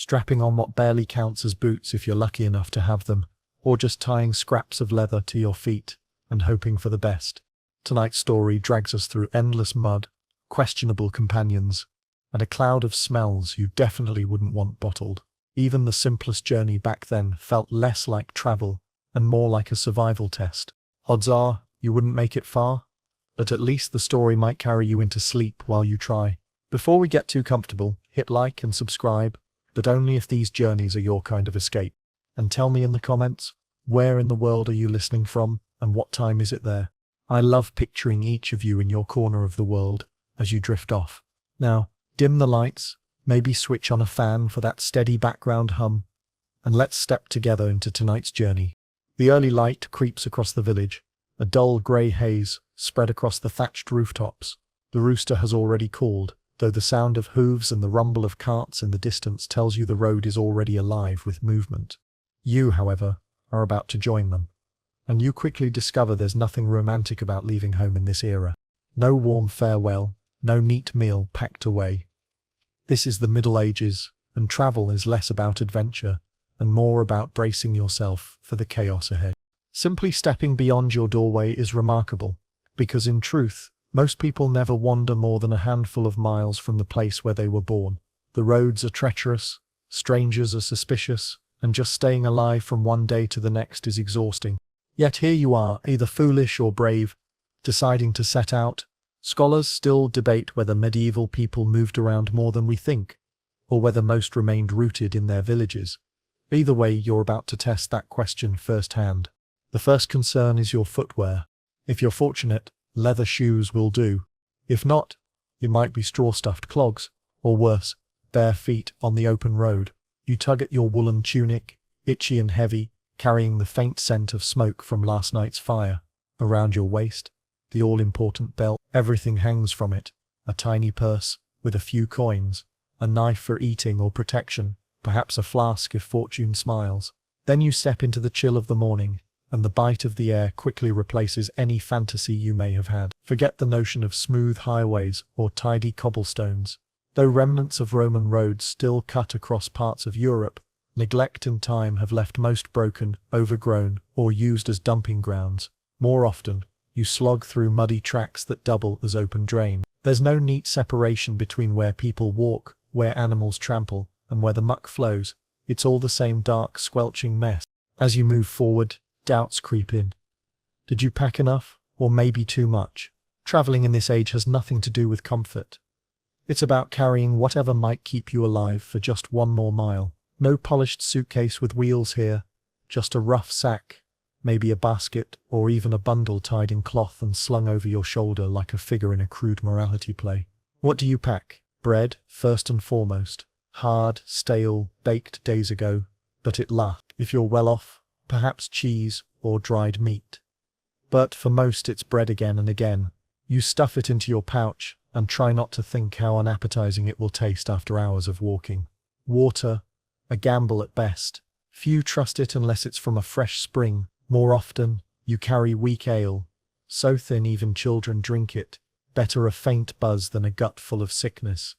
strapping on what barely counts as boots if you're lucky enough to have them, or just tying scraps of leather to your feet and hoping for the best. Tonight's story drags us through endless mud, questionable companions, and a cloud of smells you definitely wouldn't want bottled. Even the simplest journey back then felt less like travel and more like a survival test. Odds are, you wouldn't make it far, but at least the story might carry you into sleep while you try. Before we get too comfortable, hit like and subscribe, but only if these journeys are your kind of escape. And tell me in the comments, where in the world are you listening from, and what time is it there? I love picturing each of you in your corner of the world as you drift off. Now, dim the lights, maybe switch on a fan for that steady background hum, and let's step together into tonight's journey. The early light creeps across the village, a dull grey haze spread across the thatched rooftops. The rooster has already called, though the sound of hooves and the rumble of carts in the distance tells you the road is already alive with movement. You, however, are about to join them, and you quickly discover there's nothing romantic about leaving home in this era. No warm farewell, no neat meal packed away. This is the Middle Ages, and travel is less about adventure and more about bracing yourself for the chaos ahead. Simply stepping beyond your doorway is remarkable, because in truth, most people never wander more than a handful of miles from the place where they were born. The roads are treacherous, strangers are suspicious, and just staying alive from one day to the next is exhausting. Yet here you are, either foolish or brave, deciding to set out. Scholars still debate whether medieval people moved around more than we think, or whether most remained rooted in their villages. Either way, you're about to test that question firsthand. The first concern is your footwear. If you're fortunate, leather shoes will do. If not, it might be straw-stuffed clogs, or worse, bare feet on the open road. You tug at your woolen tunic, itchy and heavy, carrying the faint scent of smoke from last night's fire. Around your waist, the all-important belt. Everything hangs from it. A tiny purse, with a few coins, a knife for eating or protection, perhaps a flask if fortune smiles. Then you step into the chill of the morning, and the bite of the air quickly replaces any fantasy you may have had. Forget the notion of smooth highways or tidy cobblestones. Though remnants of Roman roads still cut across parts of Europe, neglect and time have left most broken, overgrown, or used as dumping grounds. More often, you slog through muddy tracks that double as open drains. There's no neat separation between where people walk, where animals trample, and where the muck flows. It's all the same dark, squelching mess. As you move forward, doubts creep in. Did you pack enough, or maybe too much? Traveling in this age has nothing to do with comfort. It's about carrying whatever might keep you alive for just one more mile. No polished suitcase with wheels here, just a rough sack, maybe a basket, or even a bundle tied in cloth and slung over your shoulder like a figure in a crude morality play. What do you pack? Bread, first and foremost. Hard, stale, baked days ago, but it lasts. If you're well off, perhaps cheese or dried meat. But for most it's bread again and again. You stuff it into your pouch and try not to think how unappetizing it will taste after hours of walking. Water, a gamble at best. Few trust it unless it's from a fresh spring. More often, you carry weak ale, so thin even children drink it. Better a faint buzz than a gut full of sickness.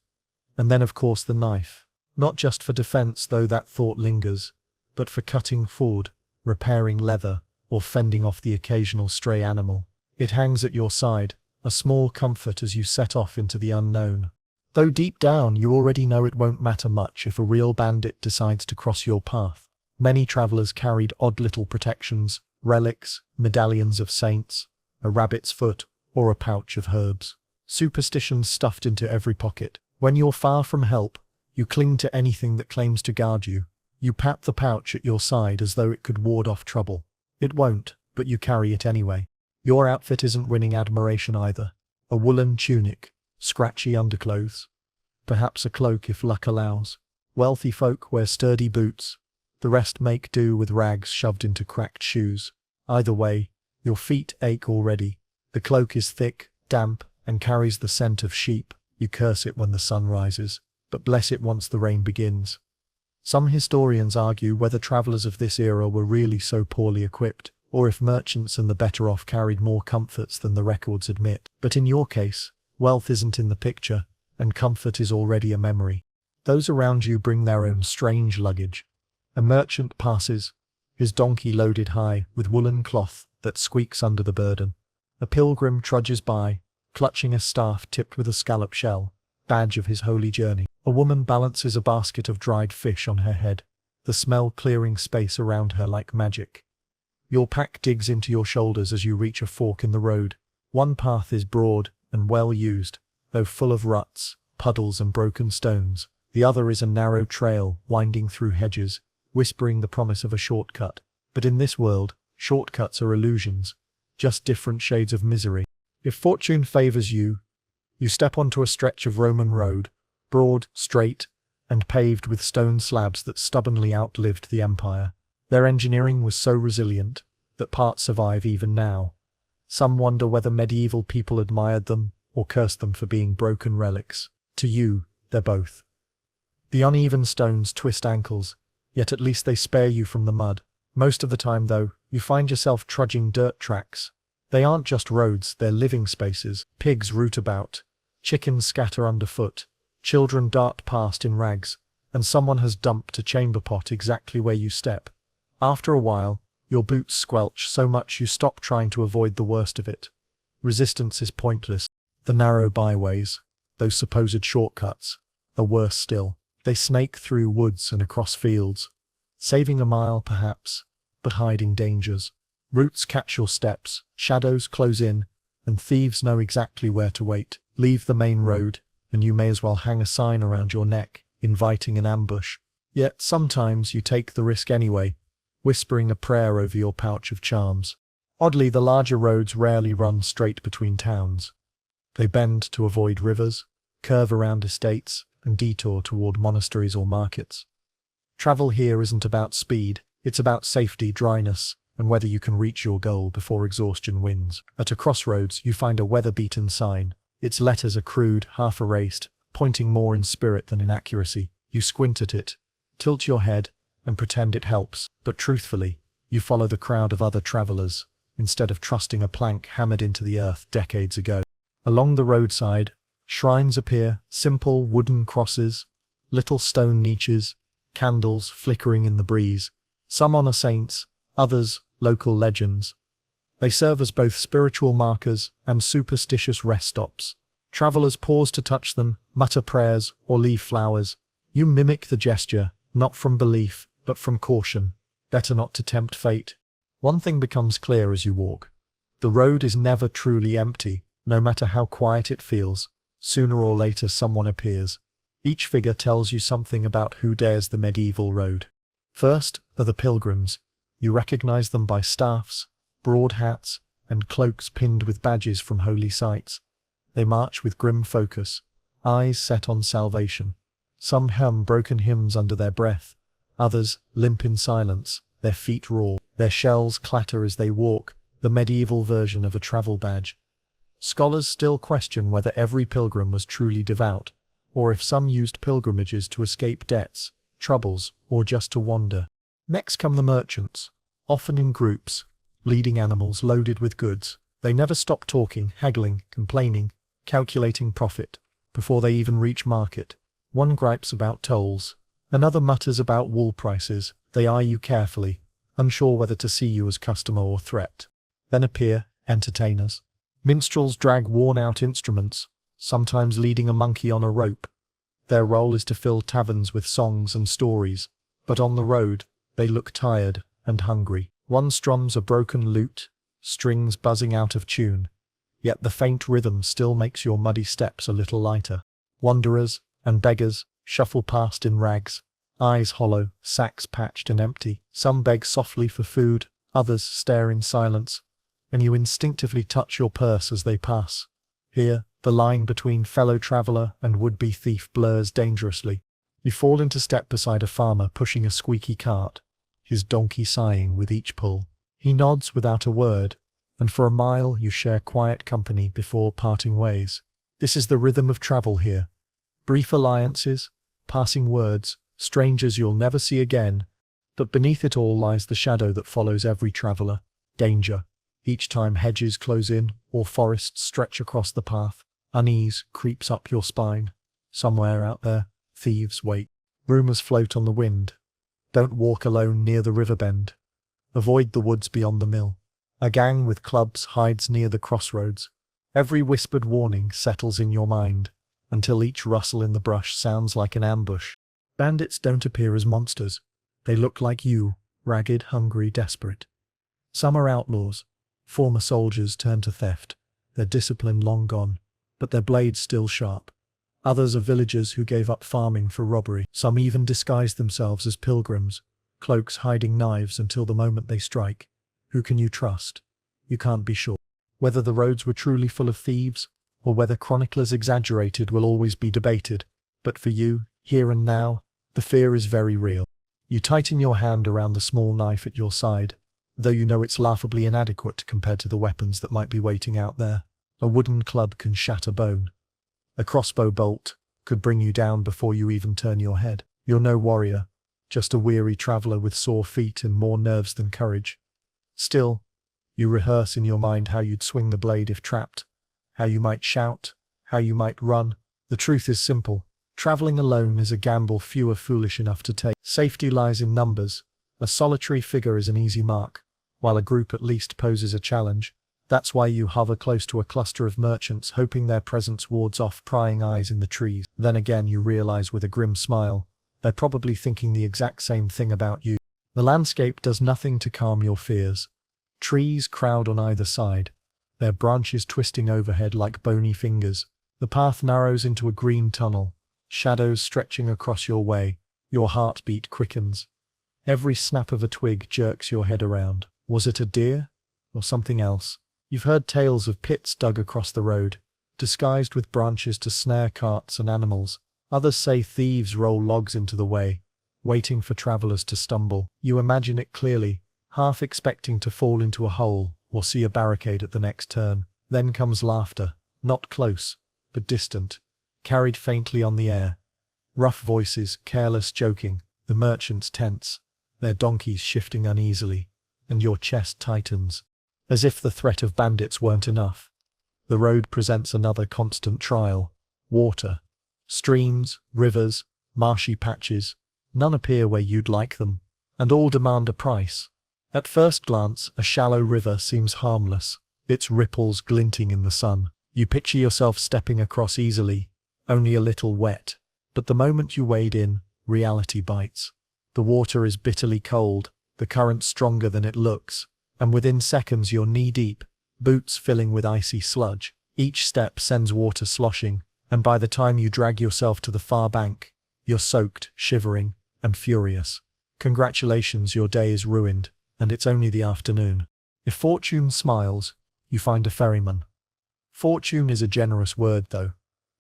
And then of course the knife. Not just for defense, though that thought lingers, but for cutting food, repairing leather, or fending off the occasional stray animal. It hangs at your side, a small comfort as you set off into the unknown. Though deep down you already know it won't matter much if a real bandit decides to cross your path. Many travelers carried odd little protections, relics, medallions of saints, a rabbit's foot, or a pouch of herbs. Superstitions stuffed into every pocket. When you're far from help, you cling to anything that claims to guard you. You pat the pouch at your side as though it could ward off trouble. It won't, but you carry it anyway. Your outfit isn't winning admiration either. A woolen tunic, scratchy underclothes, perhaps a cloak if luck allows. Wealthy folk wear sturdy boots. The rest make do with rags shoved into cracked shoes. Either way, your feet ache already. The cloak is thick, damp, and carries the scent of sheep. You curse it when the sun rises, but bless it once the rain begins. Some historians argue whether travelers of this era were really so poorly equipped, or if merchants and the better-off carried more comforts than the records admit. But in your case, wealth isn't in the picture, and comfort is already a memory. Those around you bring their own strange luggage. A merchant passes, his donkey loaded high with woolen cloth that squeaks under the burden. A pilgrim trudges by, clutching a staff tipped with a scallop shell, badge of his holy journey. A woman balances a basket of dried fish on her head, the smell clearing space around her like magic. Your pack digs into your shoulders as you reach a fork in the road. One path is broad and well used, though full of ruts, puddles and broken stones. The other is a narrow trail winding through hedges, whispering the promise of a shortcut. But in this world, shortcuts are illusions, just different shades of misery. If fortune favors you, you step onto a stretch of Roman road, broad, straight, and paved with stone slabs that stubbornly outlived the empire. Their engineering was so resilient that parts survive even now. Some wonder whether medieval people admired them or cursed them for being broken relics. To you, they're both. The uneven stones twist ankles, yet at least they spare you from the mud. Most of the time, though, you find yourself trudging dirt tracks. They aren't just roads, they're living spaces. Pigs root about, chickens scatter underfoot, children dart past in rags, and someone has dumped a chamber pot exactly where you step. After a while, your boots squelch so much you stop trying to avoid the worst of it. Resistance is pointless. The narrow byways, those supposed shortcuts, are worse still. They snake through woods and across fields, saving a mile perhaps, but hiding dangers. Roots catch your steps, shadows close in, and thieves know exactly where to wait. Leave the main road, and you may as well hang a sign around your neck, inviting an ambush. Yet sometimes you take the risk anyway, whispering a prayer over your pouch of charms. Oddly, the larger roads rarely run straight between towns. They bend to avoid rivers, curve around estates, and detour toward monasteries or markets. Travel here isn't about speed, it's about safety, dryness, and whether you can reach your goal before exhaustion wins. At a crossroads, you find a weather-beaten sign. Its letters are crude, half-erased, pointing more in spirit than in accuracy. You squint at it, tilt your head, and pretend it helps. But truthfully, you follow the crowd of other travelers, instead of trusting a plank hammered into the earth decades ago. Along the roadside, shrines appear, simple wooden crosses, little stone niches, candles flickering in the breeze. Some honor saints, others local legends. They serve as both spiritual markers and superstitious rest stops. Travelers pause to touch them, mutter prayers, or leave flowers. You mimic the gesture, not from belief, but from caution. Better not to tempt fate. One thing becomes clear as you walk. The road is never truly empty, no matter how quiet it feels. Sooner or later someone appears. Each figure tells you something about who dares the medieval road. First are the pilgrims. You recognize them by staffs, broad hats, and cloaks pinned with badges from holy sites. They march with grim focus, eyes set on salvation. Some hum broken hymns under their breath, others limp in silence, their feet raw. Their shells clatter as they walk, the medieval version of a travel badge. Scholars still question whether every pilgrim was truly devout, or if some used pilgrimages to escape debts, troubles, or just to wander. Next come the merchants, often in groups, leading animals loaded with goods. They never stop talking, haggling, complaining, calculating profit, before they even reach market. One gripes about tolls, another mutters about wool prices. They eye you carefully, unsure whether to see you as customer or threat. Then appear entertainers. Minstrels drag worn-out instruments, sometimes leading a monkey on a rope. Their role is to fill taverns with songs and stories, but on the road, they look tired and hungry. One strums a broken lute, strings buzzing out of tune, yet the faint rhythm still makes your muddy steps a little lighter. Wanderers and beggars shuffle past in rags, eyes hollow, sacks patched and empty. Some beg softly for food, others stare in silence, and you instinctively touch your purse as they pass. Here, the line between fellow traveler and would-be thief blurs dangerously. You fall into step beside a farmer pushing a squeaky cart, his donkey sighing with each pull. He nods without a word, and for a mile you share quiet company before parting ways. This is the rhythm of travel here. Brief alliances, passing words, strangers you'll never see again, but beneath it all lies the shadow that follows every traveler. Danger. Each time hedges close in or forests stretch across the path, unease creeps up your spine. Somewhere out there, Thieves wait. Rumors float on the wind. Don't walk alone near the river bend. Avoid the woods beyond the mill. A gang with clubs hides near the crossroads. Every whispered warning settles in your mind, until each rustle in the brush sounds like an ambush. Bandits don't appear as monsters. They look like you, ragged, hungry, desperate. Some are outlaws, former soldiers turned to theft, their discipline long gone, but their blades still sharp. Others are villagers who gave up farming for robbery. Some even disguise themselves as pilgrims, cloaks hiding knives until the moment they strike. Who can you trust? You can't be sure. Whether the roads were truly full of thieves, or whether chroniclers exaggerated, will always be debated. But for you, here and now, the fear is very real. You tighten your hand around the small knife at your side, though you know it's laughably inadequate compared to the weapons that might be waiting out there. A wooden club can shatter bone. A crossbow bolt could bring you down before you even turn your head. You're no warrior, just a weary traveler with sore feet and more nerves than courage. Still, you rehearse in your mind how you'd swing the blade if trapped, how you might shout, how you might run. The truth is simple. Traveling alone is a gamble few are foolish enough to take. Safety lies in numbers. A solitary figure is an easy mark, while a group at least poses a challenge. That's why you hover close to a cluster of merchants, hoping their presence wards off prying eyes in the trees. Then again you realize with a grim smile, they're probably thinking the exact same thing about you. The landscape does nothing to calm your fears. Trees crowd on either side, their branches twisting overhead like bony fingers. The path narrows into a green tunnel, shadows stretching across your way. Your heartbeat quickens. Every snap of a twig jerks your head around. Was it a deer? Or something else? You've heard tales of pits dug across the road, disguised with branches to snare carts and animals. Others say thieves roll logs into the way, waiting for travelers to stumble. You imagine it clearly, half expecting to fall into a hole or see a barricade at the next turn. Then comes laughter, not close, but distant, carried faintly on the air. Rough voices, careless joking, the merchants tense, their donkeys shifting uneasily, and your chest tightens. As if the threat of bandits weren't enough, the road presents another constant trial. Water. Streams, rivers, marshy patches. None appear where you'd like them, and all demand a price. At first glance, a shallow river seems harmless, its ripples glinting in the sun. You picture yourself stepping across easily, only a little wet. But the moment you wade in, reality bites. The water is bitterly cold, the current stronger than it looks, and within seconds you're knee-deep, boots filling with icy sludge. Each step sends water sloshing, and by the time you drag yourself to the far bank, you're soaked, shivering, and furious. Congratulations, your day is ruined, and it's only the afternoon. If fortune smiles, you find a ferryman. Fortune is a generous word, though.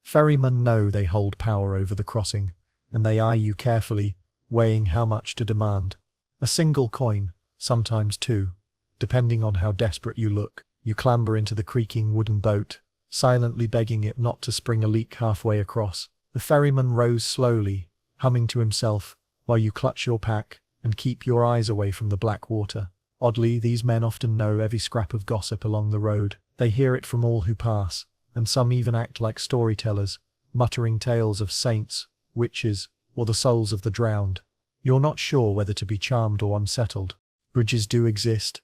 Ferrymen know they hold power over the crossing, and they eye you carefully, weighing how much to demand. A single coin, sometimes two, depending on how desperate you look. You clamber into the creaking wooden boat, silently begging it not to spring a leak halfway across. The ferryman rows slowly, humming to himself, while you clutch your pack and keep your eyes away from the black water. Oddly, these men often know every scrap of gossip along the road. They hear it from all who pass, and some even act like storytellers, muttering tales of saints, witches, or the souls of the drowned. You're not sure whether to be charmed or unsettled. Bridges do exist,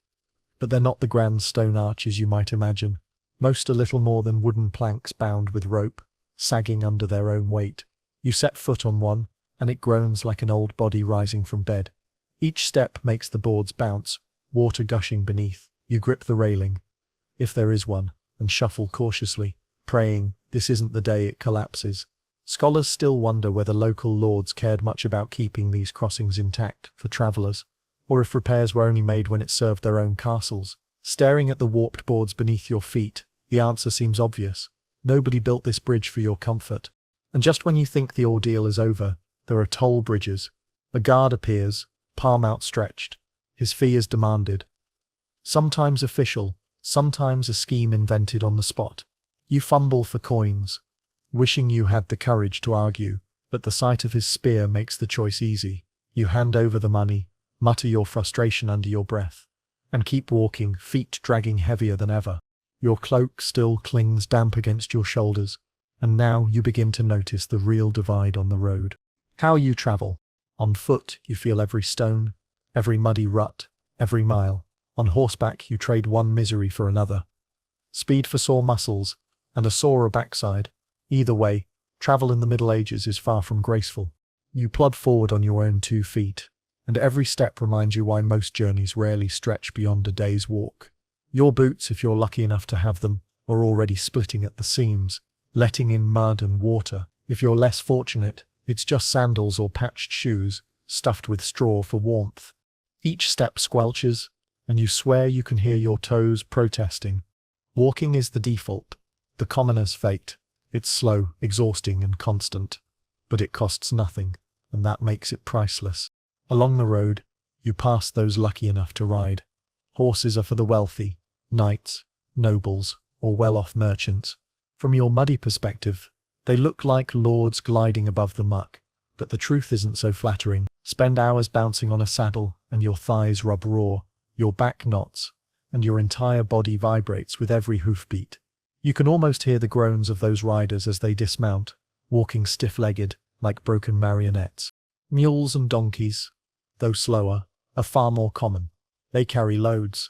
but they're not the grand stone arches you might imagine. Most are little more than wooden planks bound with rope, sagging under their own weight. You set foot on one, and it groans like an old body rising from bed. Each step makes the boards bounce, water gushing beneath. You grip the railing, if there is one, and shuffle cautiously, praying this isn't the day it collapses. Scholars still wonder whether local lords cared much about keeping these crossings intact for travelers, or if repairs were only made when it served their own castles. Staring at the warped boards beneath your feet, the answer seems obvious. Nobody built this bridge for your comfort. And just when you think the ordeal is over, there are toll bridges. A guard appears, palm outstretched. His fee is demanded. Sometimes official, sometimes a scheme invented on the spot. You fumble for coins, wishing you had the courage to argue, but the sight of his spear makes the choice easy. You hand over the money, mutter your frustration under your breath, and keep walking, feet dragging heavier than ever. Your cloak still clings damp against your shoulders, and now you begin to notice the real divide on the road. How you travel. On foot, you feel every stone, every muddy rut, every mile. On horseback, you trade one misery for another. Speed for sore muscles, and a sorer backside. Either way, travel in the Middle Ages is far from graceful. You plod forward on your own 2 feet, and every step reminds you why most journeys rarely stretch beyond a day's walk. Your boots, if you're lucky enough to have them, are already splitting at the seams, letting in mud and water. If you're less fortunate, it's just sandals or patched shoes, stuffed with straw for warmth. Each step squelches, and you swear you can hear your toes protesting. Walking is the default, the commoner's fate. It's slow, exhausting, and constant. But it costs nothing, and that makes it priceless. Along the road, you pass those lucky enough to ride. Horses are for the wealthy, knights, nobles, or well-off merchants. From your muddy perspective, they look like lords gliding above the muck, but the truth isn't so flattering. Spend hours bouncing on a saddle, and your thighs rub raw, your back knots, and your entire body vibrates with every hoofbeat. You can almost hear the groans of those riders as they dismount, walking stiff-legged, like broken marionettes. Mules and donkeys, though slower, are far more common. They carry loads.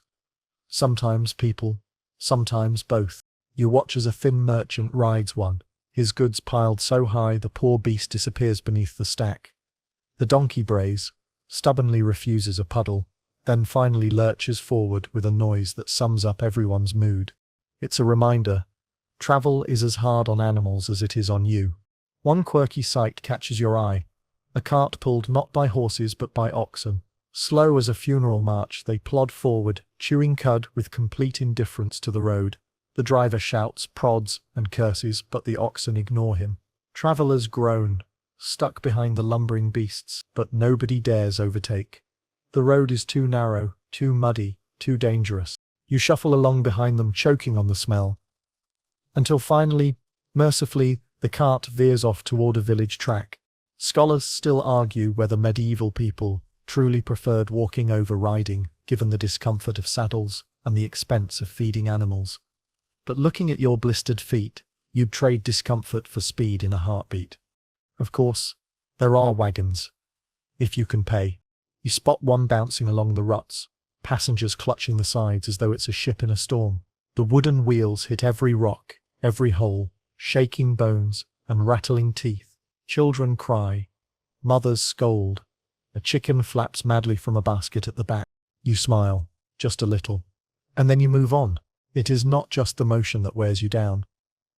Sometimes people, sometimes both. You watch as a thin merchant rides one, his goods piled so high the poor beast disappears beneath the stack. The donkey brays, stubbornly refuses a puddle, then finally lurches forward with a noise that sums up everyone's mood. It's a reminder, travel is as hard on animals as it is on you. One quirky sight catches your eye. A cart pulled not by horses but by oxen. Slow as a funeral march, they plod forward, chewing cud with complete indifference to the road. The driver shouts, prods, and curses, but the oxen ignore him. Travelers groan, stuck behind the lumbering beasts, but nobody dares overtake. The road is too narrow, too muddy, too dangerous. You shuffle along behind them, choking on the smell. Until finally, mercifully, the cart veers off toward a village track. Scholars still argue whether medieval people truly preferred walking over riding, given the discomfort of saddles and the expense of feeding animals. But looking at your blistered feet, you'd trade discomfort for speed in a heartbeat. Of course, there are wagons. If you can pay. You spot one bouncing along the ruts, passengers clutching the sides as though it's a ship in a storm. The wooden wheels hit every rock, every hole, shaking bones and rattling teeth. Children cry. Mothers scold. A chicken flaps madly from a basket at the back. You smile, just a little. And then you move on. It is not just the motion that wears you down.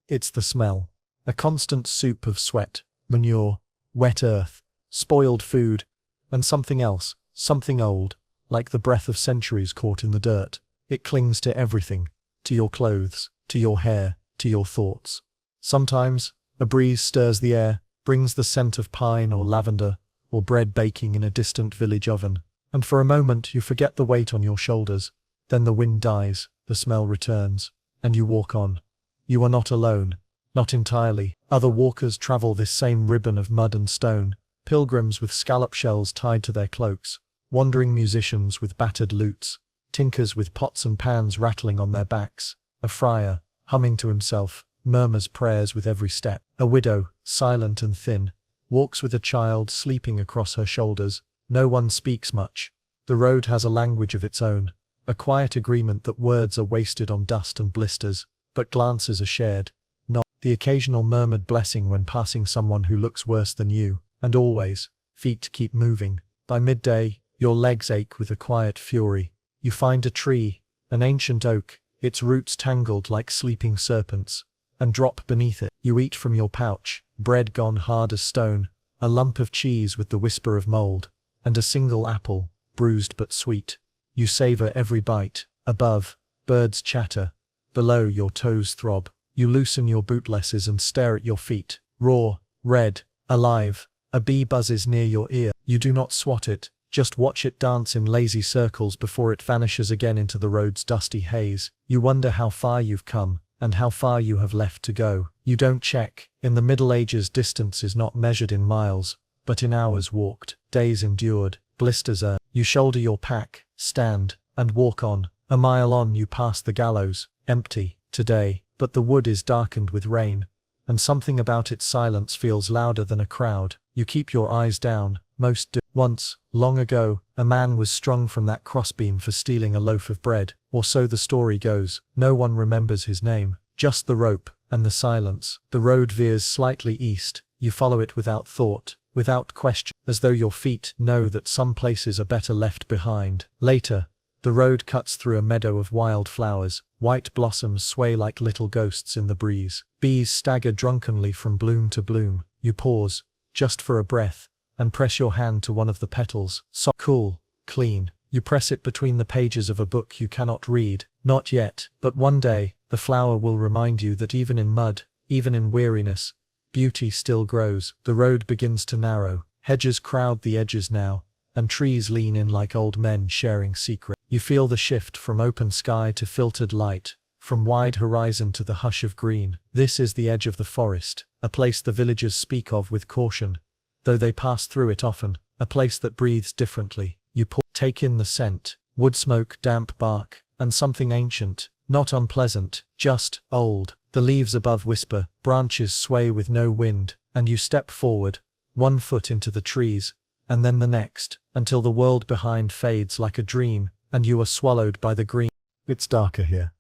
It's the smell. A constant soup of sweat, manure, wet earth, spoiled food, and something else, something old, like the breath of centuries caught in the dirt. It clings to everything, to your clothes, to your hair, to your thoughts. Sometimes, a breeze stirs the air, brings the scent of pine or lavender, or bread baking in a distant village oven, and for a moment you forget the weight on your shoulders. Then the wind dies, the smell returns, and you walk on. You are not alone, not entirely. Other walkers travel this same ribbon of mud and stone, pilgrims with scallop shells tied to their cloaks, wandering musicians with battered lutes, tinkers with pots and pans rattling on their backs. A friar, humming to himself, murmurs prayers with every step. A widow, silent and thin, walks with a child sleeping across her shoulders. No one speaks much. The road has a language of its own, a quiet agreement that words are wasted on dust and blisters, but glances are shared. Not the occasional murmured blessing when passing someone who looks worse than you, and always, feet keep moving. By midday, your legs ache with a quiet fury. You find a tree, an ancient oak, its roots tangled like sleeping serpents, and drop beneath it. You eat from your pouch, bread gone hard as stone, a lump of cheese with the whisper of mold, and a single apple, bruised but sweet. You savor every bite. Above, birds chatter. Below, your toes throb. You loosen your bootlaces and stare at your feet. Raw, red, alive. A bee buzzes near your ear. You do not swat it, just watch it dance in lazy circles before it vanishes again into the road's dusty haze. You wonder how far you've come, and how far you have left to go. You don't check. In the Middle Ages, distance is not measured in miles, but in hours walked, days endured, blisters earned. You shoulder your pack, stand, and walk on. A mile on you pass the gallows, empty, today, but the wood is darkened with rain, and something about its silence feels louder than a crowd. You keep your eyes down, most do. Once, long ago, a man was strung from that crossbeam for stealing a loaf of bread, or so the story goes. No one remembers his name, just the rope, and the silence. The road veers slightly east, you follow it without thought, without question, as though your feet know that some places are better left behind. Later, the road cuts through a meadow of wild flowers, white blossoms sway like little ghosts in the breeze. Bees stagger drunkenly from bloom to bloom. You pause, just for a breath, and press your hand to one of the petals. So cool, clean. You press it between the pages of a book you cannot read. Not yet, but one day, the flower will remind you that even in mud, even in weariness, beauty still grows. The road begins to narrow, hedges crowd the edges now, and trees lean in like old men sharing secrets. You feel the shift from open sky to filtered light, from wide horizon to the hush of green. This is the edge of the forest, a place the villagers speak of with caution, though they pass through it often, a place that breathes differently. You take in the scent, wood smoke, damp bark, and something ancient, not unpleasant, just old. The leaves above whisper, branches sway with no wind, and you step forward, one foot into the trees, and then the next, until the world behind fades like a dream, and you are swallowed by the green. It's darker here.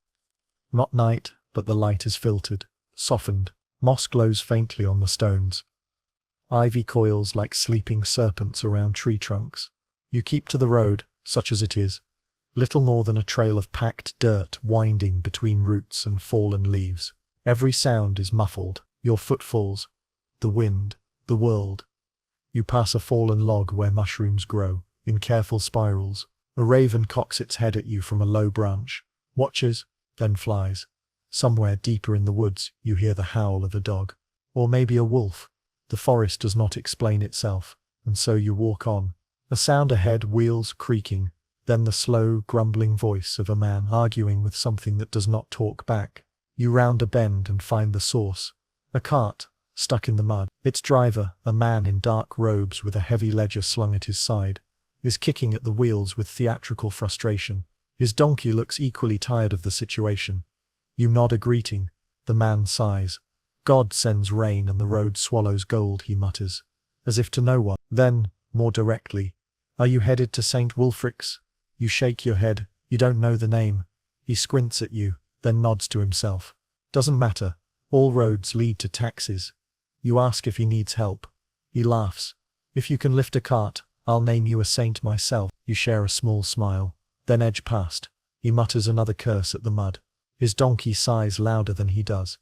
Not night, but the light is filtered, softened. Moss glows faintly on the stones. Ivy coils like sleeping serpents around tree trunks. You keep to the road, such as it is, little more than a trail of packed dirt winding between roots and fallen leaves. Every sound is muffled, your footfalls, the wind, the world. You pass a fallen log where mushrooms grow, in careful spirals. A raven cocks its head at you from a low branch, watches, then flies. Somewhere deeper in the woods, you hear the howl of a dog. Or maybe a wolf. The forest does not explain itself, and so you walk on. A sound ahead, wheels creaking, then the slow, grumbling voice of a man arguing with something that does not talk back. You round a bend and find the source. A cart, stuck in the mud. Its driver, a man in dark robes with a heavy ledger slung at his side, is kicking at the wheels with theatrical frustration. His donkey looks equally tired of the situation. You nod a greeting. The man sighs. God sends rain and the road swallows gold, he mutters, as if to no one. Then, more directly, are you headed to St. Wulfric's? You shake your head. You don't know the name. He squints at you, then nods to himself. Doesn't matter. All roads lead to taxes. You ask if he needs help. He laughs. If you can lift a cart, I'll name you a saint myself. You share a small smile, then edge past. He mutters another curse at the mud. His donkey sighs louder than he does.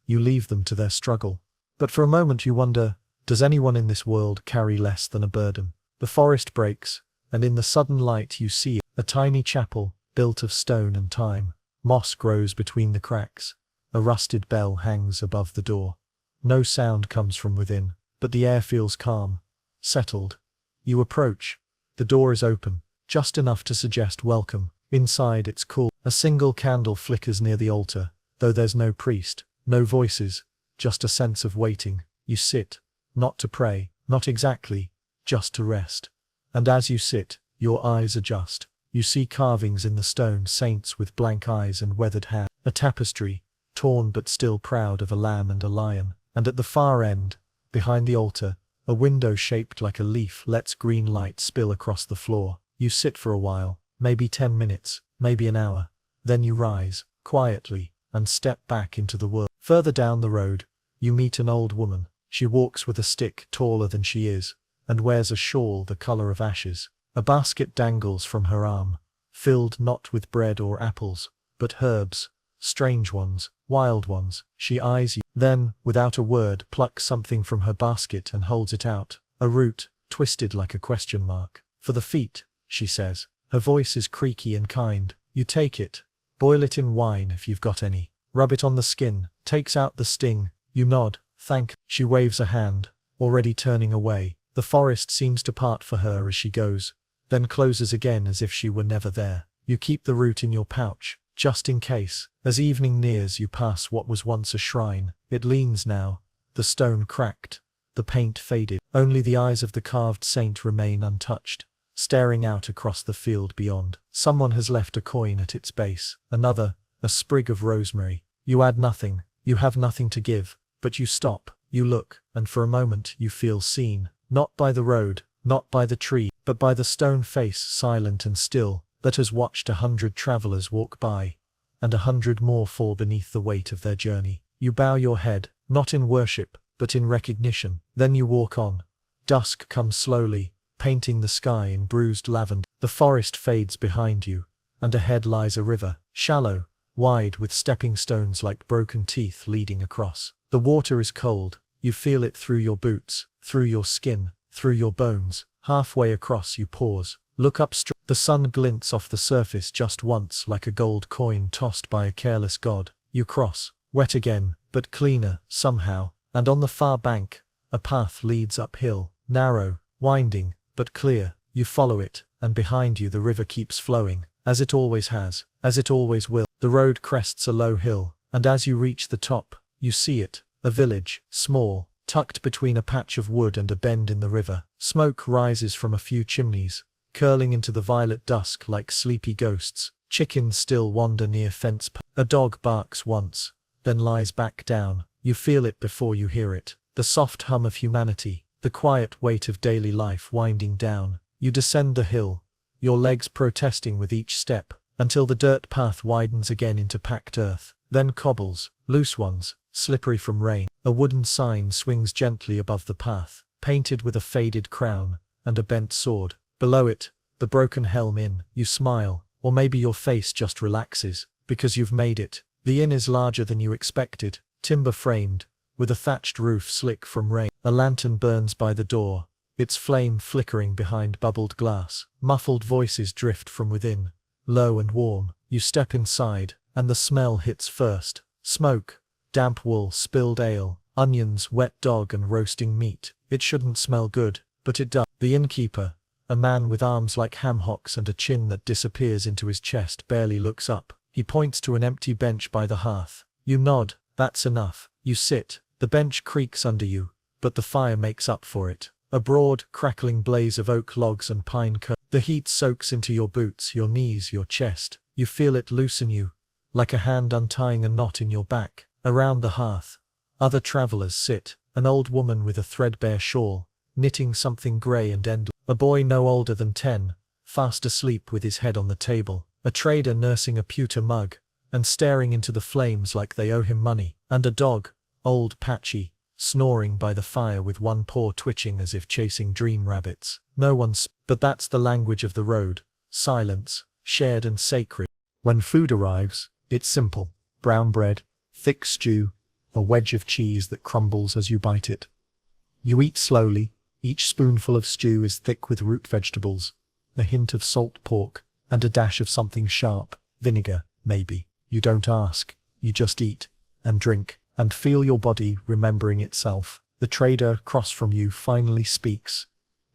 You leave them to their struggle. But for a moment you wonder, does anyone in this world carry less than a burden? The forest breaks, and in the sudden light you see a tiny chapel, built of stone and time. Moss grows between the cracks. A rusted bell hangs above the door. No sound comes from within, but the air feels calm, settled. You approach. The door is open, just enough to suggest welcome. Inside it's cool. A single candle flickers near the altar, though there's no priest, no voices, just a sense of waiting. You sit, not to pray, not exactly, just to rest. And as you sit, your eyes adjust. You see carvings in the stone, saints with blank eyes and weathered hands. A tapestry, torn but still proud of a lamb and a lion. And at the far end, behind the altar, a window shaped like a leaf lets green light spill across the floor. You sit for a while, maybe 10 minutes, maybe an hour. Then you rise, quietly, and step back into the world. Further down the road, you meet an old woman. She walks with a stick, taller than she is, and wears a shawl the color of ashes. A basket dangles from her arm, filled not with bread or apples, but herbs, strange ones, wild ones. She eyes you, then, without a word, plucks something from her basket and holds it out. A root, twisted like a question mark. For the feet, she says. Her voice is creaky and kind. You take it. Boil it in wine if you've got any. Rub it on the skin, takes out the sting. You nod, thank. She waves a hand, already turning away. The forest seems to part for her as she goes, then closes again as if she were never there. You keep the root in your pouch, just in case. As evening nears you pass what was once a shrine. It leans now, the stone cracked, the paint faded. Only the eyes of the carved saint remain untouched, staring out across the field beyond. Someone has left a coin at its base. Another, a sprig of rosemary. You add nothing, you have nothing to give, but you stop, you look, and for a moment you feel seen. not by the road, not by the tree, but by the stone face silent and still, that has watched 100 travelers walk by, and 100 more fall beneath the weight of their journey. You bow your head, not in worship, but in recognition. Then you walk on. Dusk comes slowly, painting the sky in bruised lavender. The forest fades behind you, and ahead lies a river, shallow, wide with stepping stones like broken teeth leading across. The water is cold, you feel it through your boots, through your skin, through your bones. Halfway across you pause, look up straight. The sun glints off the surface just once like a gold coin tossed by a careless god. You cross, wet again, but cleaner, somehow, and on the far bank, a path leads uphill, narrow, winding, but clear. You follow it, and behind you the river keeps flowing, as it always has, as it always will. The road crests a low hill, and as you reach the top, you see it, a village, small, tucked between a patch of wood and a bend in the river. Smoke rises from a few chimneys, curling into the violet dusk like sleepy ghosts. Chickens still wander near fence posts. A dog barks once, then lies back down. You feel it before you hear it, the soft hum of humanity, the quiet weight of daily life winding down. You descend the hill, your legs protesting with each step, until the dirt path widens again into packed earth, then cobbles, loose ones, slippery from rain. A wooden sign swings gently above the path, painted with a faded crown and a bent sword. Below it, the broken helm inn. You smile, or maybe your face just relaxes, because you've made it. The inn is larger than you expected, timber framed, with a thatched roof slick from rain. A lantern burns by the door, its flame flickering behind bubbled glass. Muffled voices drift from within, low and warm. You step inside, and the smell hits first. Smoke, damp wool, spilled ale, onions, wet dog and roasting meat. It shouldn't smell good, but it does. The innkeeper, a man with arms like ham hocks and a chin that disappears into his chest, barely looks up. He points to an empty bench by the hearth. You nod, that's enough. You sit, the bench creaks under you, but the fire makes up for it. A broad, crackling blaze of oak logs and pine cones. The heat soaks into your boots, your knees, your chest. You feel it loosen you, like a hand untying a knot in your back. Around the hearth, other travelers sit, an old woman with a threadbare shawl, knitting something grey and endless. A boy no older than 10, fast asleep with his head on the table. A trader nursing a pewter mug, and staring into the flames like they owe him money. And a dog, old patchy, snoring by the fire with one paw twitching as if chasing dream rabbits. No one's, but that's the language of the road. Silence, shared and sacred. When food arrives, it's simple. Brown bread, thick stew, a wedge of cheese that crumbles as you bite it. You eat slowly, each spoonful of stew is thick with root vegetables, a hint of salt pork, and a dash of something sharp, vinegar, maybe. You don't ask, you just eat, and drink, and feel your body remembering itself. The trader across from you finally speaks.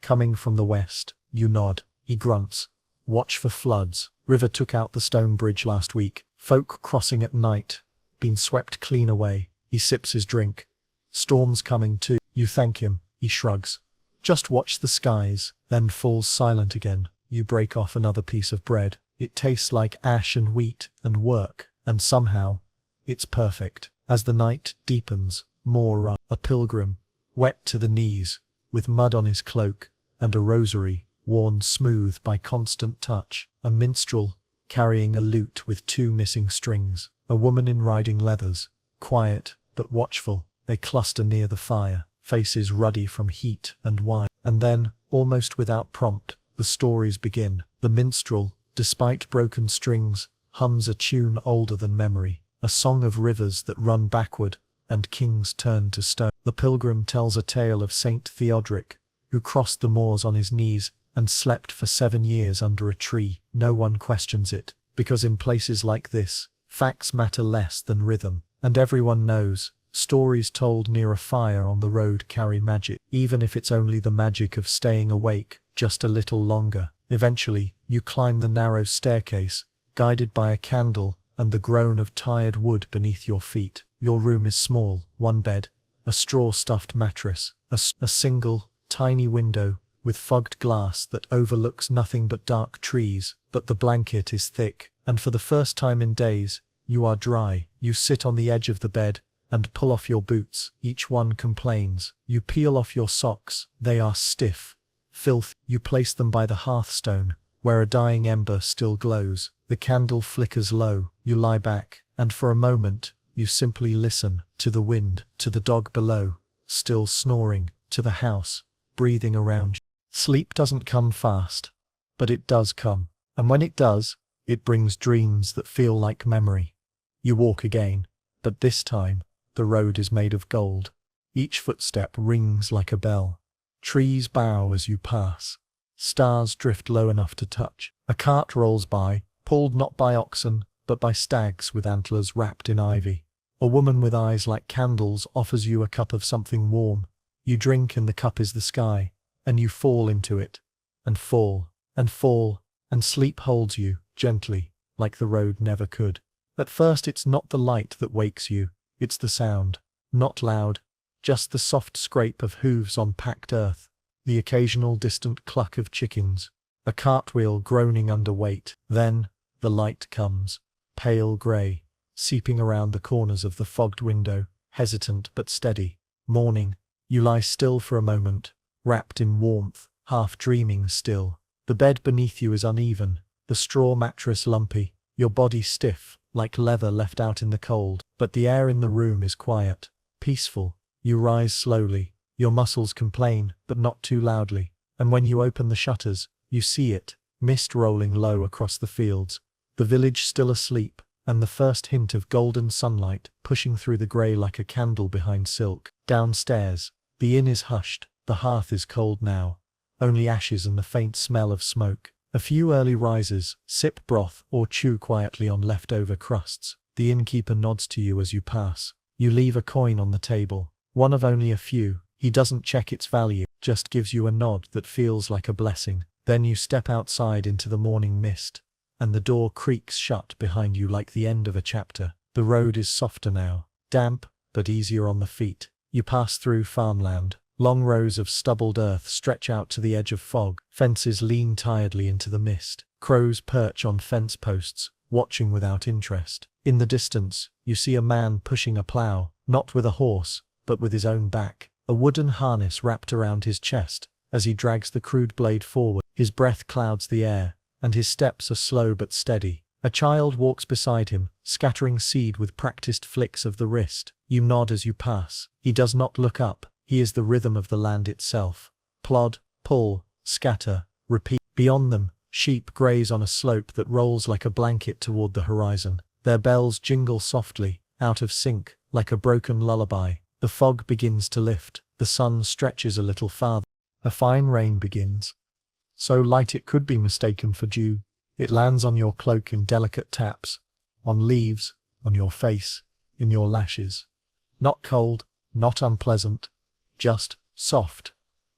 Coming from the west, you nod. He grunts. Watch for floods. River took out the stone bridge last week. Folk crossing at night. Been swept clean away. He sips his drink. Storms coming too. You thank him. He shrugs. Just watch the skies, then falls silent again. You break off another piece of bread. It tastes like ash and wheat and work, and somehow, it's perfect. As the night deepens, more run. A pilgrim, wet to the knees, with mud on his cloak, and a rosary, worn smooth by constant touch. A minstrel, carrying a lute with 2 missing strings. A woman in riding leathers, quiet but watchful. They cluster near the fire, faces ruddy from heat and wine. And then, almost without prompt, the stories begin. The minstrel, despite broken strings, hums a tune older than memory, a song of rivers that run backward, and kings turn to stone. The pilgrim tells a tale of Saint Theodoric, who crossed the moors on his knees, and slept for 7 years under a tree. No one questions it, because in places like this, facts matter less than rhythm, and everyone knows, stories told near a fire on the road carry magic, even if it's only the magic of staying awake just a little longer. Eventually, you climb the narrow staircase, guided by a candle and the groan of tired wood beneath your feet. Your room is small, 1 bed, a straw-stuffed mattress, a single, tiny window, with fogged glass that overlooks nothing but dark trees. But the blanket is thick, and for the first time in days, you are dry. You sit on the edge of the bed, and pull off your boots. Each one complains. You peel off your socks. They are stiff. Filth. You place them by the hearthstone, where a dying ember still glows. The candle flickers low. You lie back, and for a moment, you simply listen to the wind, to the dog below, still snoring, to the house, breathing around you. Sleep doesn't come fast, but it does come. And when it does, it brings dreams that feel like memory. You walk again, but this time, the road is made of gold. Each footstep rings like a bell. Trees bow as you pass. Stars drift low enough to touch. A cart rolls by, pulled not by oxen, but by stags with antlers wrapped in ivy. A woman with eyes like candles offers you a cup of something warm. You drink and the cup is the sky, and you fall into it, and fall, and fall, and sleep holds you, gently, like the road never could. At first it's not the light that wakes you, it's the sound, not loud, just the soft scrape of hooves on packed earth, the occasional distant cluck of chickens, a cartwheel groaning under weight. Then, the light comes, pale grey, seeping around the corners of the fogged window, hesitant but steady. Morning. You lie still for a moment, wrapped in warmth, half dreaming still. The bed beneath you is uneven, the straw mattress lumpy, your body stiff, like leather left out in the cold. But the air in the room is quiet, peaceful. You rise slowly, your muscles complain, but not too loudly. And when you open the shutters, you see it, mist rolling low across the fields, the village still asleep, and the first hint of golden sunlight pushing through the grey like a candle behind silk. Downstairs, the inn is hushed, the hearth is cold now, only ashes and the faint smell of smoke. A few early risers sip broth or chew quietly on leftover crusts. The innkeeper nods to you as you pass. You leave a coin on the table, one of only a few. He doesn't check its value, just gives you a nod that feels like a blessing. Then you step outside into the morning mist, and the door creaks shut behind you like the end of a chapter. The road is softer now, damp, but easier on the feet. You pass through farmland. Long rows of stubbled earth stretch out to the edge of fog. Fences lean tiredly into the mist. Crows perch on fence posts, watching without interest. In the distance, you see a man pushing a plough, not with a horse, but with his own back. A wooden harness wrapped around his chest. As he drags the crude blade forward, his breath clouds the air, and his steps are slow but steady. A child walks beside him, scattering seed with practiced flicks of the wrist. You nod as you pass. He does not look up. He is the rhythm of the land itself. Plod, pull, scatter, repeat. Beyond them, sheep graze on a slope that rolls like a blanket toward the horizon. Their bells jingle softly, out of sync, like a broken lullaby. The fog begins to lift. The sun stretches a little farther. A fine rain begins. So light it could be mistaken for dew. It lands on your cloak in delicate taps, on leaves, on your face, in your lashes. Not cold, not unpleasant, just soft.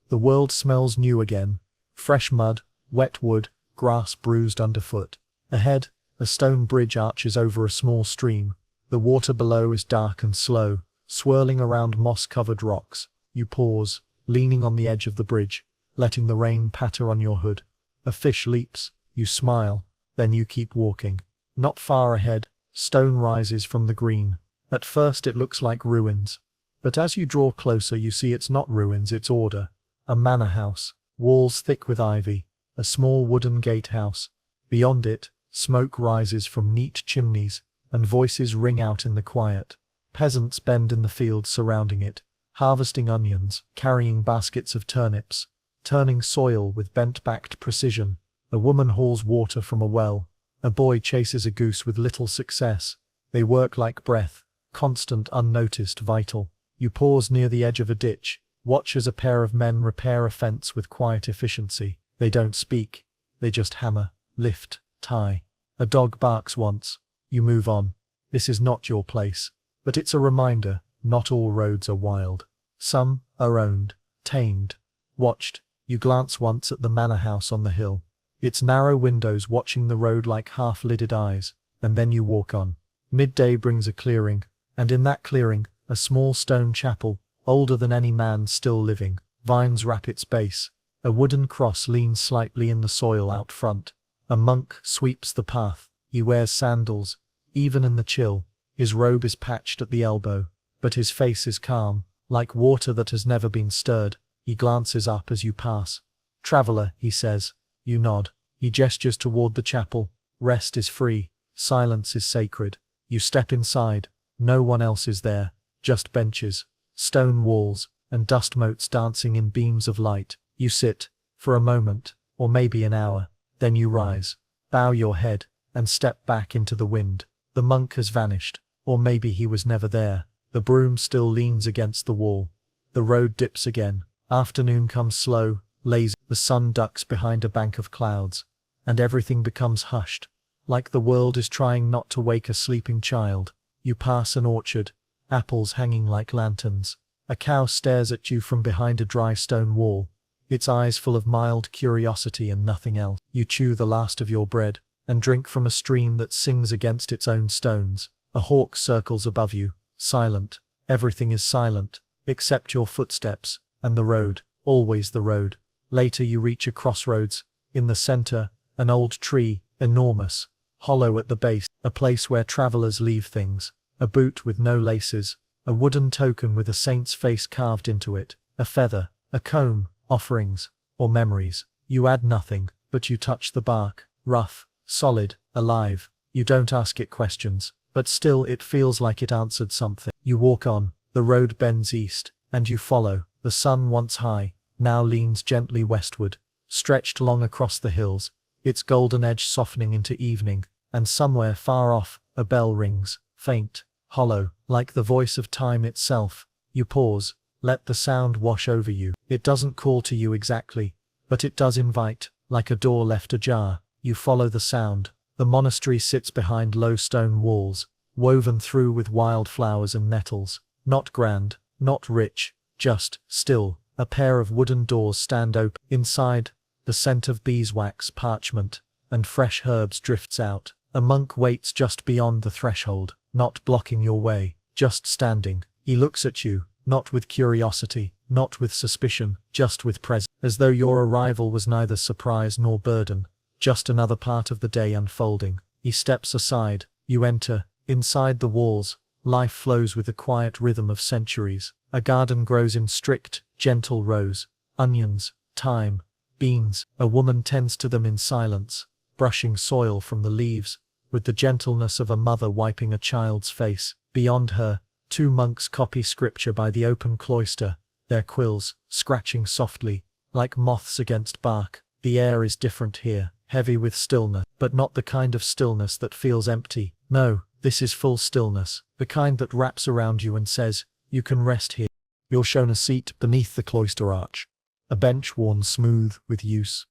The world smells new again. Fresh mud, wet wood, grass bruised underfoot. Ahead, a stone bridge arches over a small stream. The water below is dark and slow, swirling around moss-covered rocks. You pause, leaning on the edge of the bridge, letting the rain patter on your hood. A fish leaps. You smile, then you keep walking. Not far ahead, stone rises from the green. At first it looks like ruins, but as you draw closer you see it's not ruins, it's order. A manor house, walls thick with ivy, a small wooden gatehouse. Beyond it, smoke rises from neat chimneys, and voices ring out in the quiet. Peasants bend in the fields surrounding it, harvesting onions, carrying baskets of turnips, turning soil with bent-backed precision. A woman hauls water from a well. A boy chases a goose with little success. They work like breath, constant, unnoticed, vital. You pause near the edge of a ditch, watch as a pair of men repair a fence with quiet efficiency. They don't speak. They just hammer, lift, tie. A dog barks once. You move on. This is not your place. But it's a reminder, not all roads are wild. Some are owned, tamed, watched. You glance once at the manor house on the hill. Its narrow windows watching the road like half-lidded eyes, and then you walk on. Midday brings a clearing, and in that clearing, a small stone chapel, older than any man still living. Vines wrap its base. A wooden cross leans slightly in the soil out front. A monk sweeps the path. He wears sandals, even in the chill. His robe is patched at the elbow. but his face is calm, like water that has never been stirred. He glances up as you pass. "Traveler," he says. You nod. He gestures toward the chapel. Rest is free. Silence is sacred. You step inside. No one else is there. Just benches, stone walls, and dust motes dancing in beams of light. You sit, for a moment, or maybe an hour. Then you rise, bow your head, and step back into the wind. The monk has vanished, or maybe he was never there. The broom still leans against the wall. The road dips again. Afternoon comes slow, lazy. The sun ducks behind a bank of clouds, and everything becomes hushed, like the world is trying not to wake a sleeping child. You pass an orchard, apples hanging like lanterns. A cow stares at you from behind a dry stone wall, its eyes full of mild curiosity and nothing else. You chew the last of your bread, and drink from a stream that sings against its own stones. A hawk circles above you, silent. Everything is silent, except your footsteps, and the road, always the road. Later you reach a crossroads. In the center, an old tree, enormous, hollow at the base, a place where travelers leave things. A boot with no laces, a wooden token with a saint's face carved into it, a feather, a comb, offerings, or memories. You add nothing, but you touch the bark, rough, solid, alive. You don't ask it questions, but still it feels like it answered something. You walk on, the road bends east, and you follow. The sun, once high, now leans gently westward, stretched long across the hills, its golden edge softening into evening, and somewhere far off, a bell rings, faint, hollow, like the voice of time itself. You pause, let the sound wash over you. It doesn't call to you exactly, but it does invite, like a door left ajar. You follow the sound. The monastery sits behind low stone walls, woven through with wildflowers and nettles. Not grand, not rich, just still. A pair of wooden doors stand open. Inside, the scent of beeswax, parchment, and fresh herbs drifts out. A monk waits just beyond the threshold, not blocking your way, just standing. He looks at you, not with curiosity, not with suspicion, just with presence, as though your arrival was neither surprise nor burden, just another part of the day unfolding. He steps aside. You enter. Inside the walls, life flows with the quiet rhythm of centuries. A garden grows in strict, gentle rows. Onions, thyme, beans. A woman tends to them in silence, brushing soil from the leaves, with the gentleness of a mother wiping a child's face. Beyond her, two monks copy scripture by the open cloister, their quills scratching softly, like moths against bark. The air is different here, heavy with stillness, but not the kind of stillness that feels empty. No, this is full stillness, the kind that wraps around you and says, you can rest here. You're shown a seat beneath the cloister arch, a bench worn smooth with use.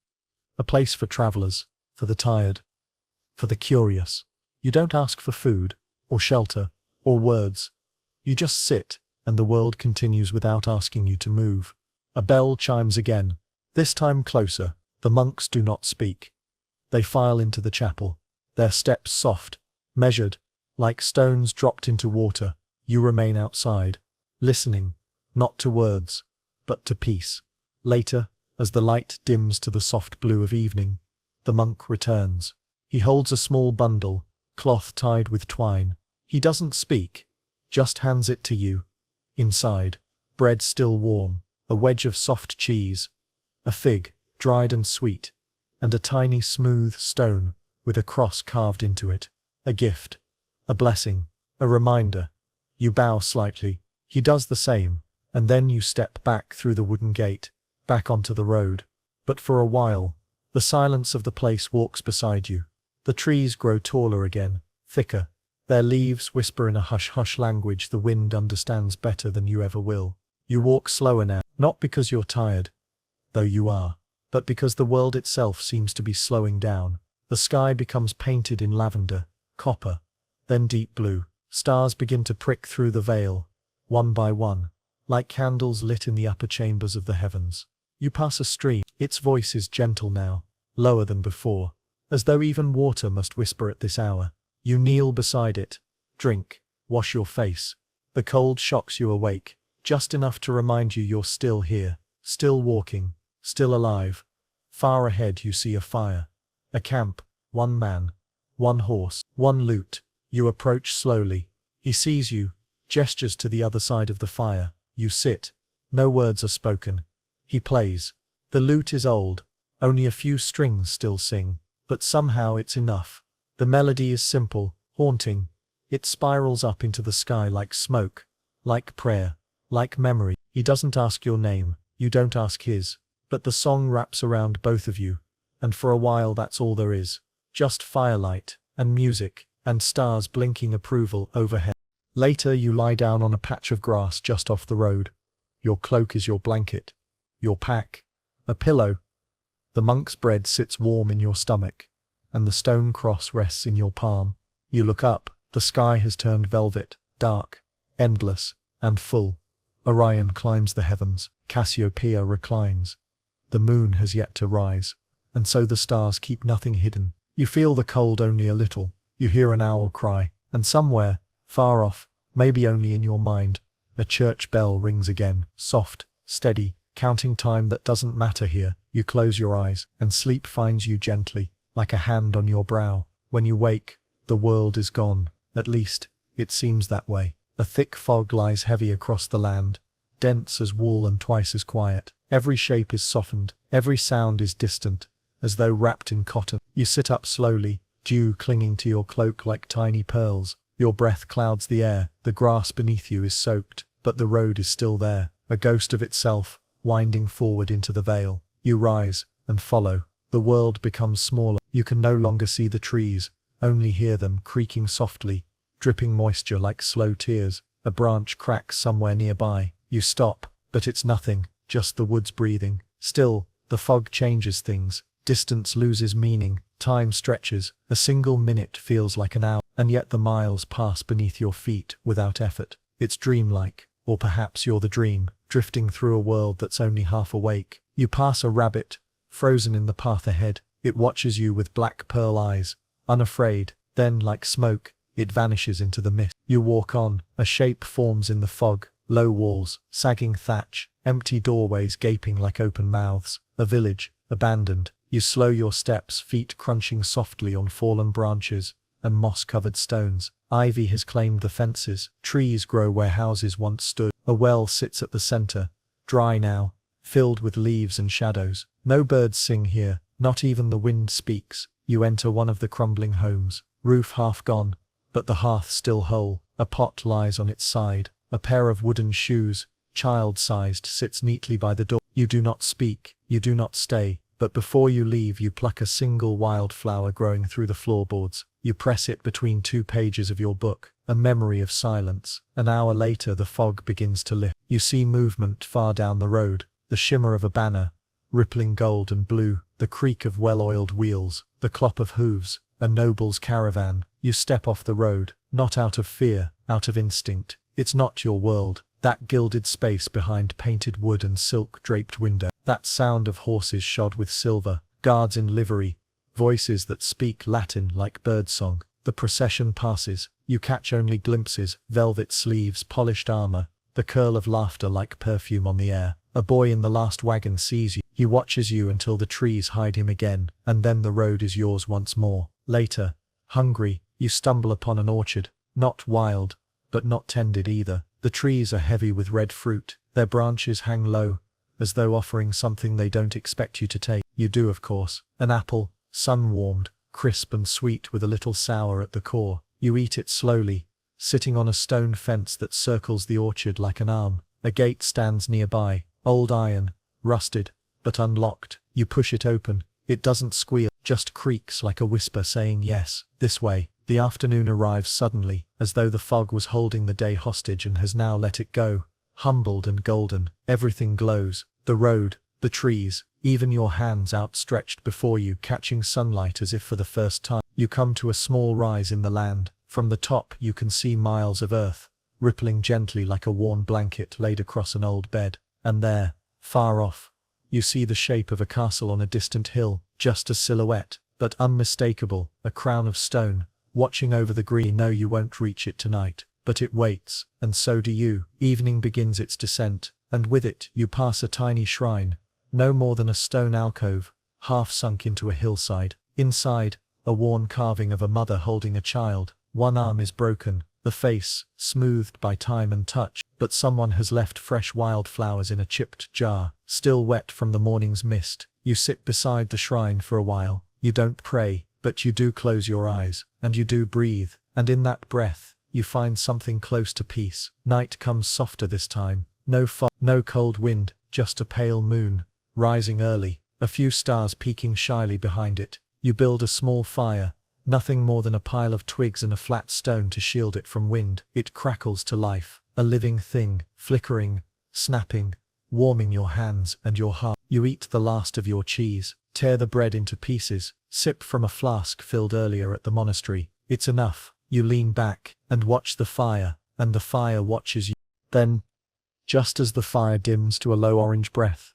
A place for travelers, for the tired, for the curious. You don't ask for food, or shelter, or words. You just sit, and the world continues without asking you to move. A bell chimes again, this time closer. The monks do not speak. They file into the chapel, their steps soft, measured, like stones dropped into water. You remain outside, listening, not to words, but to peace. Later, as the light dims to the soft blue of evening, the monk returns. He holds a small bundle, cloth tied with twine. He doesn't speak, just hands it to you. Inside, bread still warm, a wedge of soft cheese, a fig, dried and sweet, and a tiny smooth stone, with a cross carved into it. A gift, a blessing, a reminder. You bow slightly. He does the same, and then you step back through the wooden gate, back onto the road. But for a while, the silence of the place walks beside you. The trees grow taller again, thicker. Their leaves whisper in a hush-hush language the wind understands better than you ever will. You walk slower now, not because you're tired, though you are, but because the world itself seems to be slowing down. The sky becomes painted in lavender, copper, then deep blue. Stars begin to prick through the veil, one by one, like candles lit in the upper chambers of the heavens. You pass a stream. Its voice is gentle now, lower than before, as though even water must whisper at this hour. You kneel beside it, drink, wash your face. The cold shocks you awake, just enough to remind you you're still here, still walking, still alive. Far ahead you see a fire, a camp, one man, one horse, one lute. You approach slowly. He sees you, gestures to the other side of the fire. You sit. No words are spoken. He plays. The lute is old. Only a few strings still sing. But somehow it's enough. The melody is simple, haunting. It spirals up into the sky like smoke, like prayer, like memory. He doesn't ask your name, you don't ask his. But the song wraps around both of you. And for a while that's all there is. Just firelight, and music, and stars blinking approval overhead. Later you lie down on a patch of grass just off the road. Your cloak is your blanket. Your pack. A pillow. The monk's bread sits warm in your stomach. And the stone cross rests in your palm. You look up. The sky has turned velvet, dark, endless, and full. Orion climbs the heavens. Cassiopeia reclines. The moon has yet to rise. And so the stars keep nothing hidden. You feel the cold only a little. You hear an owl cry. And somewhere, far off, maybe only in your mind, a church bell rings again, soft, steady, counting time that doesn't matter here. You close your eyes, and sleep finds you gently, like a hand on your brow. When you wake, the world is gone. At least, it seems that way. A thick fog lies heavy across the land, dense as wool and twice as quiet. Every shape is softened, every sound is distant, as though wrapped in cotton. You sit up slowly, dew clinging to your cloak like tiny pearls. Your breath clouds the air, the grass beneath you is soaked, but the road is still there, a ghost of itself, winding forward into the vale. You rise, and follow. The world becomes smaller. You can no longer see the trees, only hear them creaking softly, dripping moisture like slow tears. A branch cracks somewhere nearby. You stop, but it's nothing, just the woods breathing. Still, the fog changes things. Distance loses meaning, time stretches. A single minute feels like an hour, and yet the miles pass beneath your feet without effort. It's dreamlike, or perhaps you're the dream, drifting through a world that's only half awake. You pass a rabbit, frozen in the path ahead. It watches you with black pearl eyes, unafraid. Then, like smoke, it vanishes into the mist. You walk on. A shape forms in the fog. Low walls, sagging thatch, empty doorways gaping like open mouths. A village, abandoned. You slow your steps, feet crunching softly on fallen branches and moss-covered stones. Ivy has claimed the fences. Trees grow where houses once stood. A well sits at the center, dry now, filled with leaves and shadows. No birds sing here, not even the wind speaks. You enter one of the crumbling homes, roof half gone, but the hearth still whole. A pot lies on its side. A pair of wooden shoes, child-sized, sits neatly by the door. You do not speak, you do not stay, but before you leave you pluck a single wildflower growing through the floorboards. You press it between 2 pages of your book, a memory of silence. An hour later the fog begins to lift. You see movement far down the road, the shimmer of a banner, rippling gold and blue, the creak of well-oiled wheels, the clop of hooves, a noble's caravan. You step off the road, not out of fear, out of instinct. It's not your world, that gilded space behind painted wood and silk-draped window. That sound of horses shod with silver, guards in livery, voices that speak Latin like birdsong. The procession passes. You catch only glimpses, velvet sleeves, polished armor, the curl of laughter like perfume on the air. A boy in the last wagon sees you. He watches you until the trees hide him again, and then the road is yours once more. Later, hungry, you stumble upon an orchard, not wild, but not tended either. The trees are heavy with red fruit. Their branches hang low, as though offering something they don't expect you to take. You do, of course. An apple, sun-warmed, crisp and sweet with a little sour at the core. You eat it slowly, sitting on a stone fence that circles the orchard like an arm. A gate stands nearby, old iron, rusted, but unlocked. You push it open. It doesn't squeal, just creaks like a whisper saying yes, this way. The afternoon arrives suddenly, as though the fog was holding the day hostage and has now let it go. Humbled and golden, everything glows. The road, the trees, even your hands outstretched before you catching sunlight as if for the first time. You come to a small rise in the land. From the top you can see miles of earth, rippling gently like a worn blanket laid across an old bed. And there, far off, you see the shape of a castle on a distant hill, just a silhouette, but unmistakable, a crown of stone, watching over the green. No, you won't reach it tonight, but it waits, and so do you. Evening begins its descent, and with it you pass a tiny shrine, no more than a stone alcove, half sunk into a hillside. Inside, a worn carving of a mother holding a child. One arm is broken, the face, smoothed by time and touch, but someone has left fresh wildflowers in a chipped jar, still wet from the morning's mist. You sit beside the shrine for a while. You don't pray, but you do close your eyes, and you do breathe, and in that breath, you find something close to peace. Night comes softer this time. No fog, no cold wind, just a pale moon, rising early, a few stars peeking shyly behind it. You build a small fire, nothing more than a pile of twigs and a flat stone to shield it from wind. It crackles to life, a living thing, flickering, snapping, warming your hands and your heart. You eat the last of your cheese, tear the bread into pieces, sip from a flask filled earlier at the monastery. It's enough. You lean back and watch the fire, and the fire watches you. Then, just as the fire dims to a low orange breath,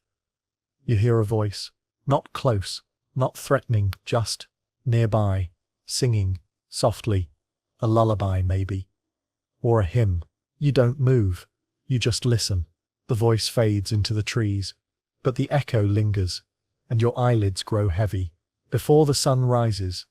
you hear a voice. Not close, not threatening, just nearby, singing, softly. A lullaby maybe. Or a hymn. You don't move. You just listen. The voice fades into the trees, but the echo lingers, and your eyelids grow heavy. Before the sun rises,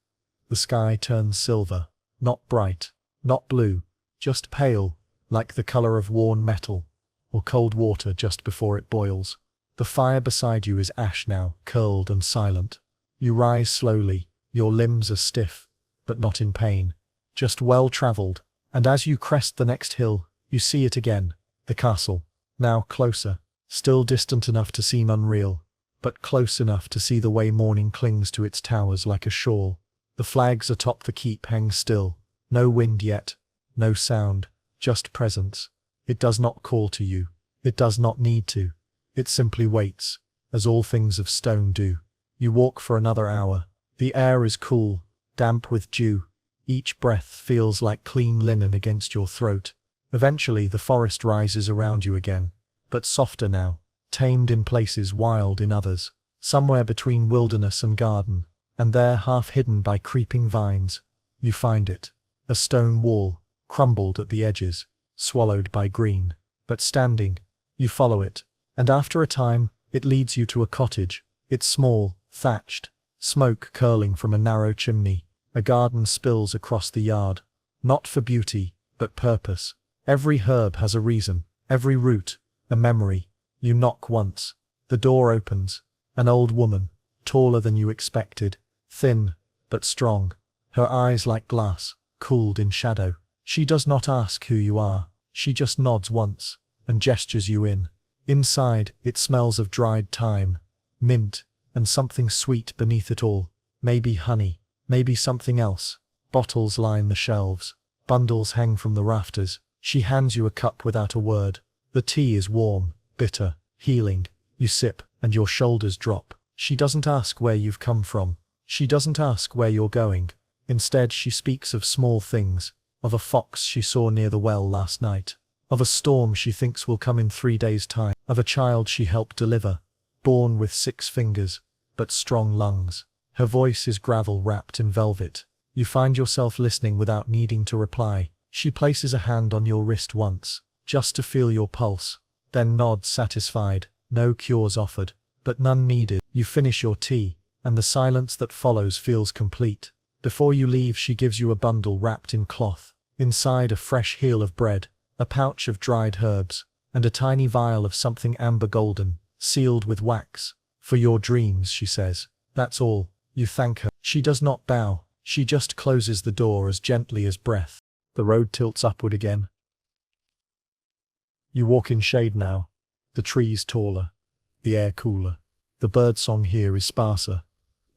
the sky turns silver, not bright, not blue, just pale, like the color of worn metal, or cold water just before it boils. The fire beside you is ash now, curled and silent. You rise slowly, your limbs are stiff, but not in pain, just well-traveled, and as you crest the next hill, you see it again, the castle, now closer, still distant enough to seem unreal, but close enough to see the way morning clings to its towers like a shawl. The flags atop the keep hang still, no wind yet, no sound, just presence. It does not call to you, it does not need to, it simply waits, as all things of stone do. You walk for another hour. The air is cool, damp with dew. Each breath feels like clean linen against your throat. Eventually the forest rises around you again, but softer now, tamed in places, wild in others, somewhere between wilderness and garden, and there, half hidden by creeping vines, you find it. A stone wall, crumbled at the edges, swallowed by green, but standing. You follow it, and after a time, it leads you to a cottage. It's small, thatched, smoke curling from a narrow chimney. A garden spills across the yard, not for beauty, but purpose. Every herb has a reason, every root, a memory. You knock once. The door opens. An old woman, taller than you expected, thin, but strong. Her eyes like glass, cooled in shadow. She does not ask who you are. She just nods once, and gestures you in. Inside, it smells of dried thyme, mint, and something sweet beneath it all. Maybe honey, maybe something else. Bottles line the shelves. Bundles hang from the rafters. She hands you a cup without a word. The tea is warm, bitter, healing. You sip, and your shoulders drop. She doesn't ask where you've come from. She doesn't ask where you're going. Instead, she speaks of small things, of a fox she saw near the well last night, of a storm she thinks will come in 3 days' time, of a child she helped deliver, born with 6 fingers, but strong lungs. Her voice is gravel wrapped in velvet. You find yourself listening without needing to reply. She places a hand on your wrist once, just to feel your pulse, then nods satisfied. No cures offered, but none needed. You finish your tea, and the silence that follows feels complete. Before you leave, she gives you a bundle wrapped in cloth. Inside, a fresh heel of bread, a pouch of dried herbs, and a tiny vial of something amber golden, sealed with wax. For your dreams, she says. That's all. You thank her. She does not bow. She just closes the door as gently as breath. The road tilts upward again. You walk in shade now. The trees taller, the air cooler. The birdsong here is sparser,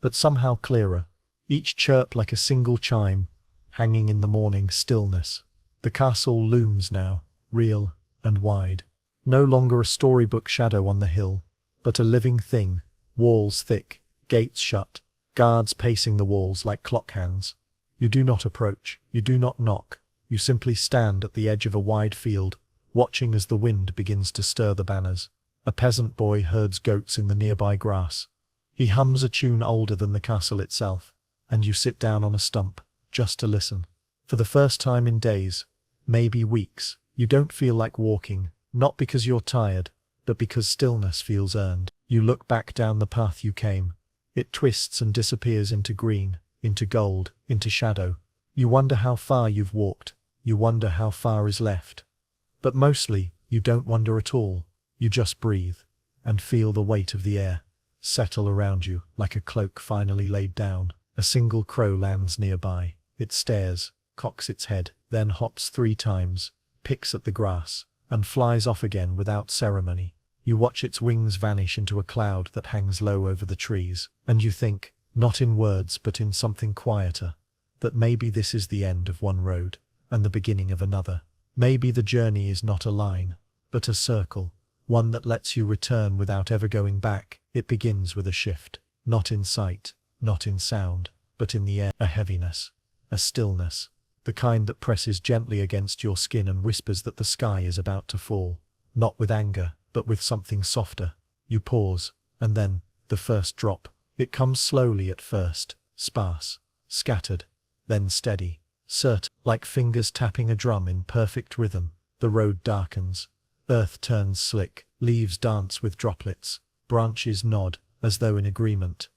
but somehow clearer, each chirp like a single chime, hanging in the morning stillness. The castle looms now, real and wide. No longer a storybook shadow on the hill, but a living thing, walls thick, gates shut, guards pacing the walls like clock hands. You do not approach, you do not knock, you simply stand at the edge of a wide field, watching as the wind begins to stir the banners. A peasant boy herds goats in the nearby grass. He hums a tune older than the castle itself, and you sit down on a stump, just to listen. For the first time in days, maybe weeks, you don't feel like walking, not because you're tired, but because stillness feels earned. You look back down the path you came. It twists and disappears into green, into gold, into shadow. You wonder how far you've walked. You wonder how far is left. But mostly, you don't wonder at all. You just breathe and feel the weight of the air settle around you like a cloak finally laid down. A single crow lands nearby. It stares, cocks its head, then hops 3 times, picks at the grass, and flies off again without ceremony. You watch its wings vanish into a cloud that hangs low over the trees, and you think, not in words but in something quieter, that maybe this is the end of one road, and the beginning of another. Maybe the journey is not a line, but a circle, one that lets you return without ever going back. It begins with a shift, not in sight, not in sound, but in the air. A heaviness, a stillness, the kind that presses gently against your skin and whispers that the sky is about to fall, not with anger, but with something softer. You pause, and then, the first drop. It comes slowly at first, sparse, scattered, then steady, certain, like fingers tapping a drum in perfect rhythm. The road darkens, earth turns slick, leaves dance with droplets, branches nod, as though in agreement.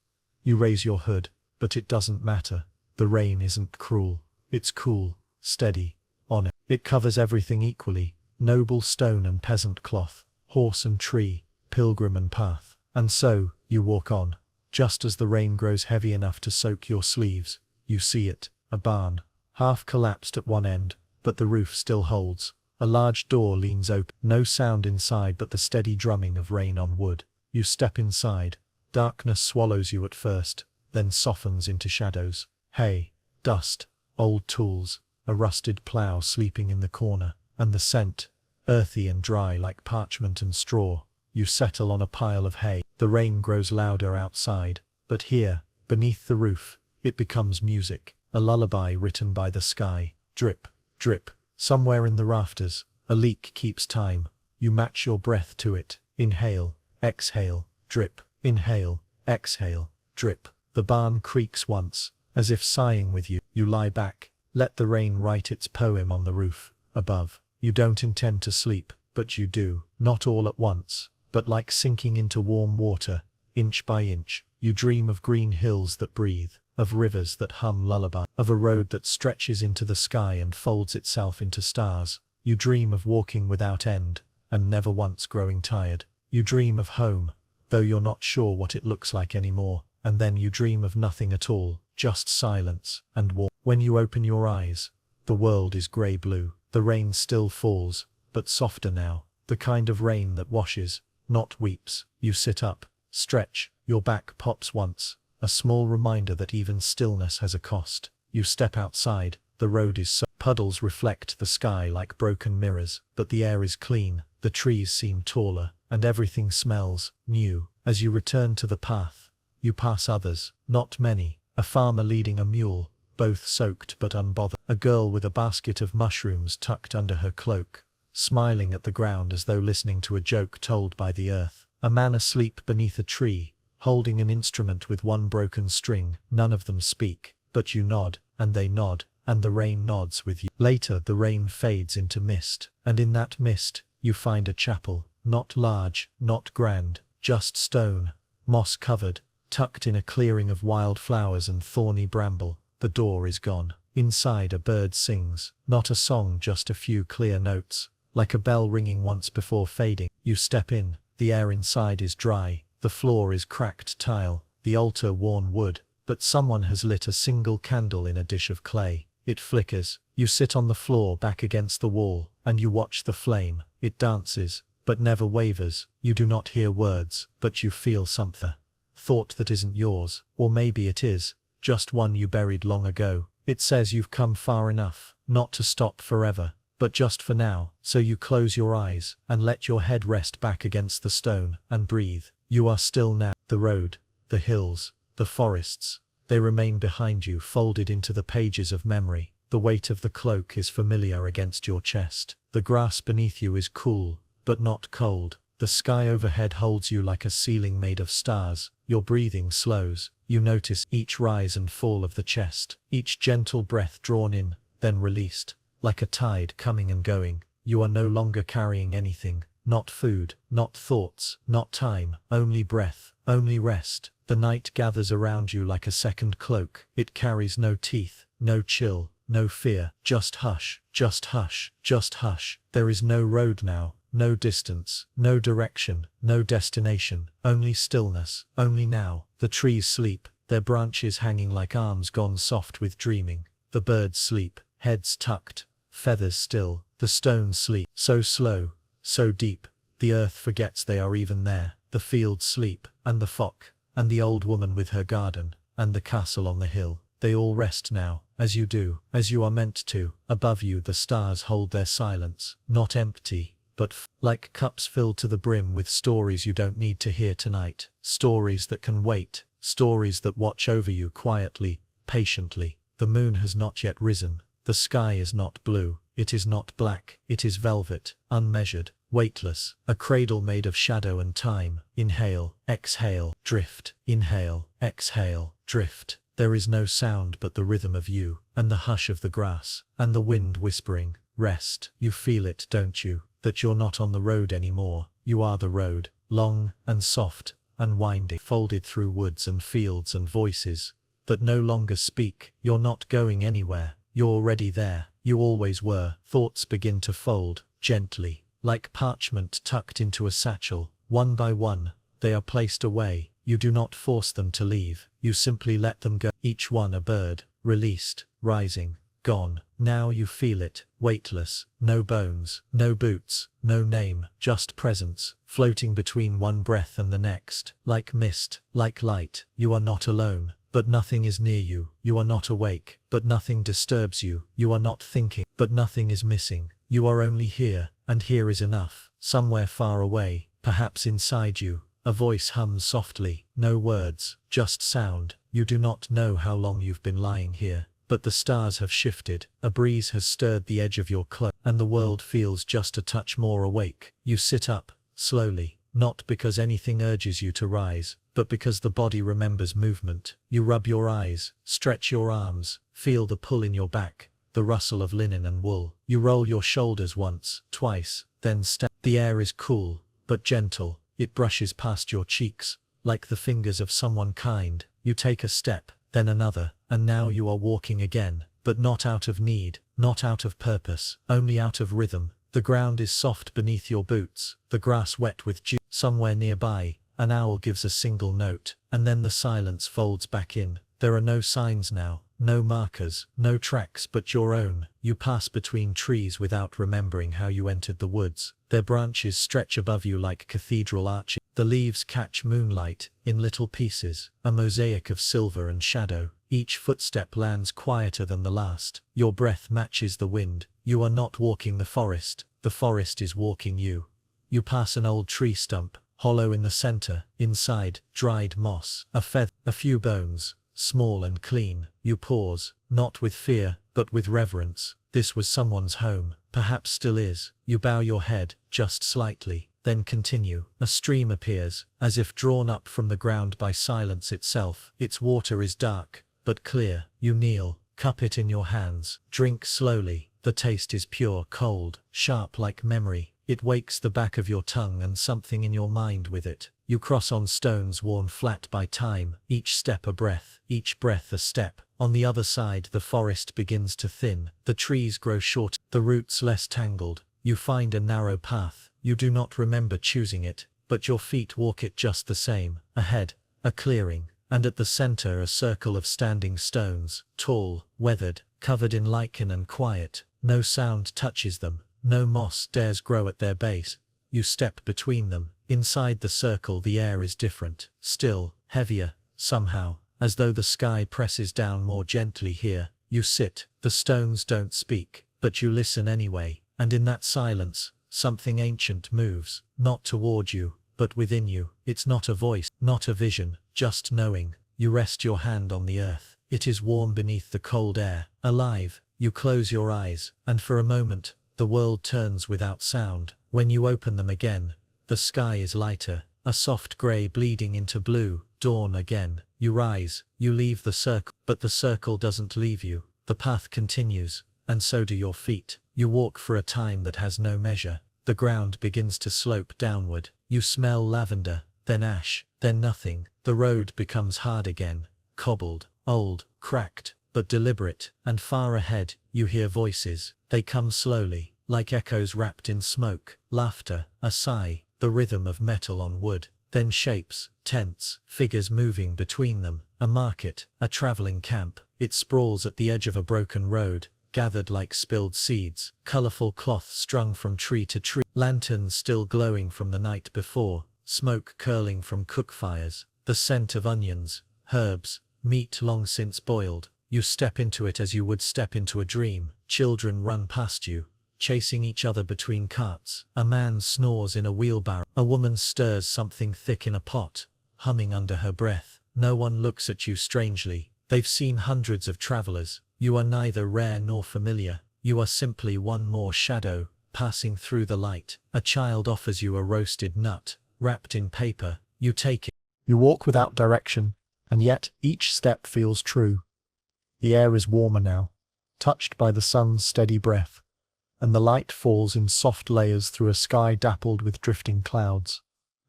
You raise your hood, but it doesn't matter. The rain isn't cruel. It's cool, steady, honest. It covers everything equally, noble stone and peasant cloth, horse and tree, pilgrim and path. And so, you walk on. Just as the rain grows heavy enough to soak your sleeves, you see it, a barn, half collapsed at one end, but the roof still holds. A large door leans open, no sound inside but the steady drumming of rain on wood. You step inside. Darkness swallows you at first, then softens into shadows. Hay, dust, old tools, a rusted plough sleeping in the corner, and the scent, earthy and dry like parchment and straw. You settle on a pile of hay. The rain grows louder outside, but here, beneath the roof, it becomes music, a lullaby written by the sky. Drip, drip, somewhere in the rafters, a leak keeps time. You match your breath to it. Inhale, exhale, drip, inhale, exhale, drip. The barn creaks once, as if sighing with you. You lie back, let the rain write its poem on the roof above. You don't intend to sleep, but you do, not all at once, but like sinking into warm water, inch by inch. You dream of green hills that breathe, of rivers that hum lullaby, of a road that stretches into the sky and folds itself into stars. You dream of walking without end, and never once growing tired. You dream of home, though you're not sure what it looks like anymore, and then you dream of nothing at all, just silence and warmth. When you open your eyes, the world is grey-blue. The rain still falls, but softer now, the kind of rain that washes, not weeps. You sit up, stretch, your back pops once, a small reminder that even stillness has a cost. You step outside, the road is puddles reflect the sky like broken mirrors, but the air is clean, the trees seem taller, and everything smells new. As you return to the path, you pass others, not many, a farmer leading a mule, both soaked but unbothered, a girl with a basket of mushrooms tucked under her cloak, smiling at the ground as though listening to a joke told by the earth, a man asleep beneath a tree, holding an instrument with one broken string. None of them speak, but you nod, and they nod, and the rain nods with you. Later the rain fades into mist, and in that mist, you find a chapel, not large, not grand, just stone, moss-covered, tucked in a clearing of wild flowers and thorny bramble. The door is gone. Inside a bird sings, not a song, just a few clear notes, like a bell ringing once before fading. You step in, the air inside is dry, the floor is cracked tile, the altar worn wood, but someone has lit a single candle in a dish of clay. It flickers. You sit on the floor back against the wall, and you watch the flame. It dances, but never wavers. You do not hear words, but you feel something. Thought that isn't yours, or maybe it is, just one you buried long ago. It says you've come far enough, not to stop forever, but just for now. So you close your eyes, and let your head rest back against the stone, and breathe. You are still now. The road, the hills, the forests, they remain behind you, folded into the pages of memory. The weight of the cloak is familiar against your chest. The grass beneath you is cool, but not cold. The sky overhead holds you like a ceiling made of stars. Your breathing slows. You notice each rise and fall of the chest, each gentle breath drawn in, then released, like a tide coming and going. You are no longer carrying anything, not food, not thoughts, not time, only breath, only rest. The night gathers around you like a second cloak. It carries no teeth, no chill, no fear, just hush, just hush, just hush. There is no road now, no distance, no direction, no destination, only stillness, only now. The trees sleep, their branches hanging like arms gone soft with dreaming. The birds sleep, heads tucked, feathers still. The stones sleep, so slow, so deep. The earth forgets they are even there. The fields sleep, and the flock, and the old woman with her garden, and the castle on the hill. They all rest now, as you do, as you are meant to. Above you the stars hold their silence, not empty, but like cups filled to the brim with stories you don't need to hear tonight. Stories that can wait, stories that watch over you quietly, patiently. The moon has not yet risen. The sky is not blue, it is not black, it is velvet, unmeasured, weightless, a cradle made of shadow and time. Inhale, exhale, drift, inhale, exhale, drift. There is no sound but the rhythm of you, and the hush of the grass, and the wind whispering, rest. You feel it, don't you, that you're not on the road anymore. You are the road, long and soft and winding, folded through woods and fields and voices that no longer speak. You're not going anywhere. You're already there. You always were. Thoughts begin to fold, gently, like parchment tucked into a satchel. One by one, they are placed away. You do not force them to leave. You simply let them go. Each one a bird, released, rising, gone. Now you feel it, weightless, no bones, no boots, no name, just presence, floating between one breath and the next. Like mist, like light. You are not alone. But nothing is near you. You are not awake, but nothing disturbs you. You are not thinking, but nothing is missing. You are only here, and here is enough. Somewhere far away, perhaps inside you, a voice hums softly. No words, just sound. You do not know how long you've been lying here, but the stars have shifted. A breeze has stirred the edge of your cloak, and the world feels just a touch more awake. You sit up, slowly, not because anything urges you to rise, but because the body remembers movement. You rub your eyes, stretch your arms, feel the pull in your back, the rustle of linen and wool. You roll your shoulders once, twice, then step. The air is cool, but gentle. It brushes past your cheeks, like the fingers of someone kind. You take a step, then another, and now you are walking again, but not out of need, not out of purpose, only out of rhythm. The ground is soft beneath your boots, the grass wet with dew. Somewhere nearby, an owl gives a single note, and then the silence folds back in. There are no signs now, no markers, no tracks but your own. You pass between trees without remembering how you entered the woods. Their branches stretch above you like cathedral arches. The leaves catch moonlight, in little pieces, a mosaic of silver and shadow. Each footstep lands quieter than the last. Your breath matches the wind. You are not walking the forest is walking you. You pass an old tree stump, hollow in the center, inside, dried moss, a feather, a few bones, small and clean. You pause, not with fear, but with reverence. This was someone's home, perhaps still is. You bow your head, just slightly, then continue. A stream appears, as if drawn up from the ground by silence itself. Its water is dark, but clear. You kneel, cup it in your hands, drink slowly. The taste is pure, cold, sharp like memory. It wakes the back of your tongue and something in your mind with it. You cross on stones worn flat by time, each step a breath, each breath a step. On the other side the forest begins to thin, the trees grow short, the roots less tangled. You find a narrow path. You do not remember choosing it, but your feet walk it just the same. Ahead, a clearing, and at the center a circle of standing stones, tall, weathered, covered in lichen and quiet. No sound touches them. No moss dares grow at their base. You step between them. Inside the circle the air is different, still, heavier, somehow, as though the sky presses down more gently here. You sit. The stones don't speak, but you listen anyway, and in that silence, something ancient moves, not toward you, but within you. It's not a voice, not a vision, just knowing. You rest your hand on the earth. It is warm beneath the cold air, alive. You close your eyes, and for a moment, the world turns without sound. When you open them again, the sky is lighter, a soft gray bleeding into blue. Dawn again. You rise, you leave the circle, but the circle doesn't leave you. The path continues, and so do your feet. You walk for a time that has no measure. The ground begins to slope downward. You smell lavender, then ash, then nothing. The road becomes hard again, cobbled, old, cracked, but deliberate, and far ahead, you hear voices. They come slowly, like echoes wrapped in smoke, laughter, a sigh, the rhythm of metal on wood. Then shapes, tents, figures moving between them, a market, a traveling camp. It sprawls at the edge of a broken road, gathered like spilled seeds, colorful cloth strung from tree to tree, lanterns still glowing from the night before, smoke curling from cook fires, the scent of onions, herbs, meat long since boiled. You step into it as you would step into a dream. Children run past you, chasing each other between carts. A man snores in a wheelbarrow. A woman stirs something thick in a pot, humming under her breath. No one looks at you strangely. They've seen hundreds of travelers. You are neither rare nor familiar. You are simply one more shadow, passing through the light. A child offers you a roasted nut, wrapped in paper. You take it. You walk without direction, and yet each step feels true. The air is warmer now, touched by the sun's steady breath, and the light falls in soft layers through a sky dappled with drifting clouds.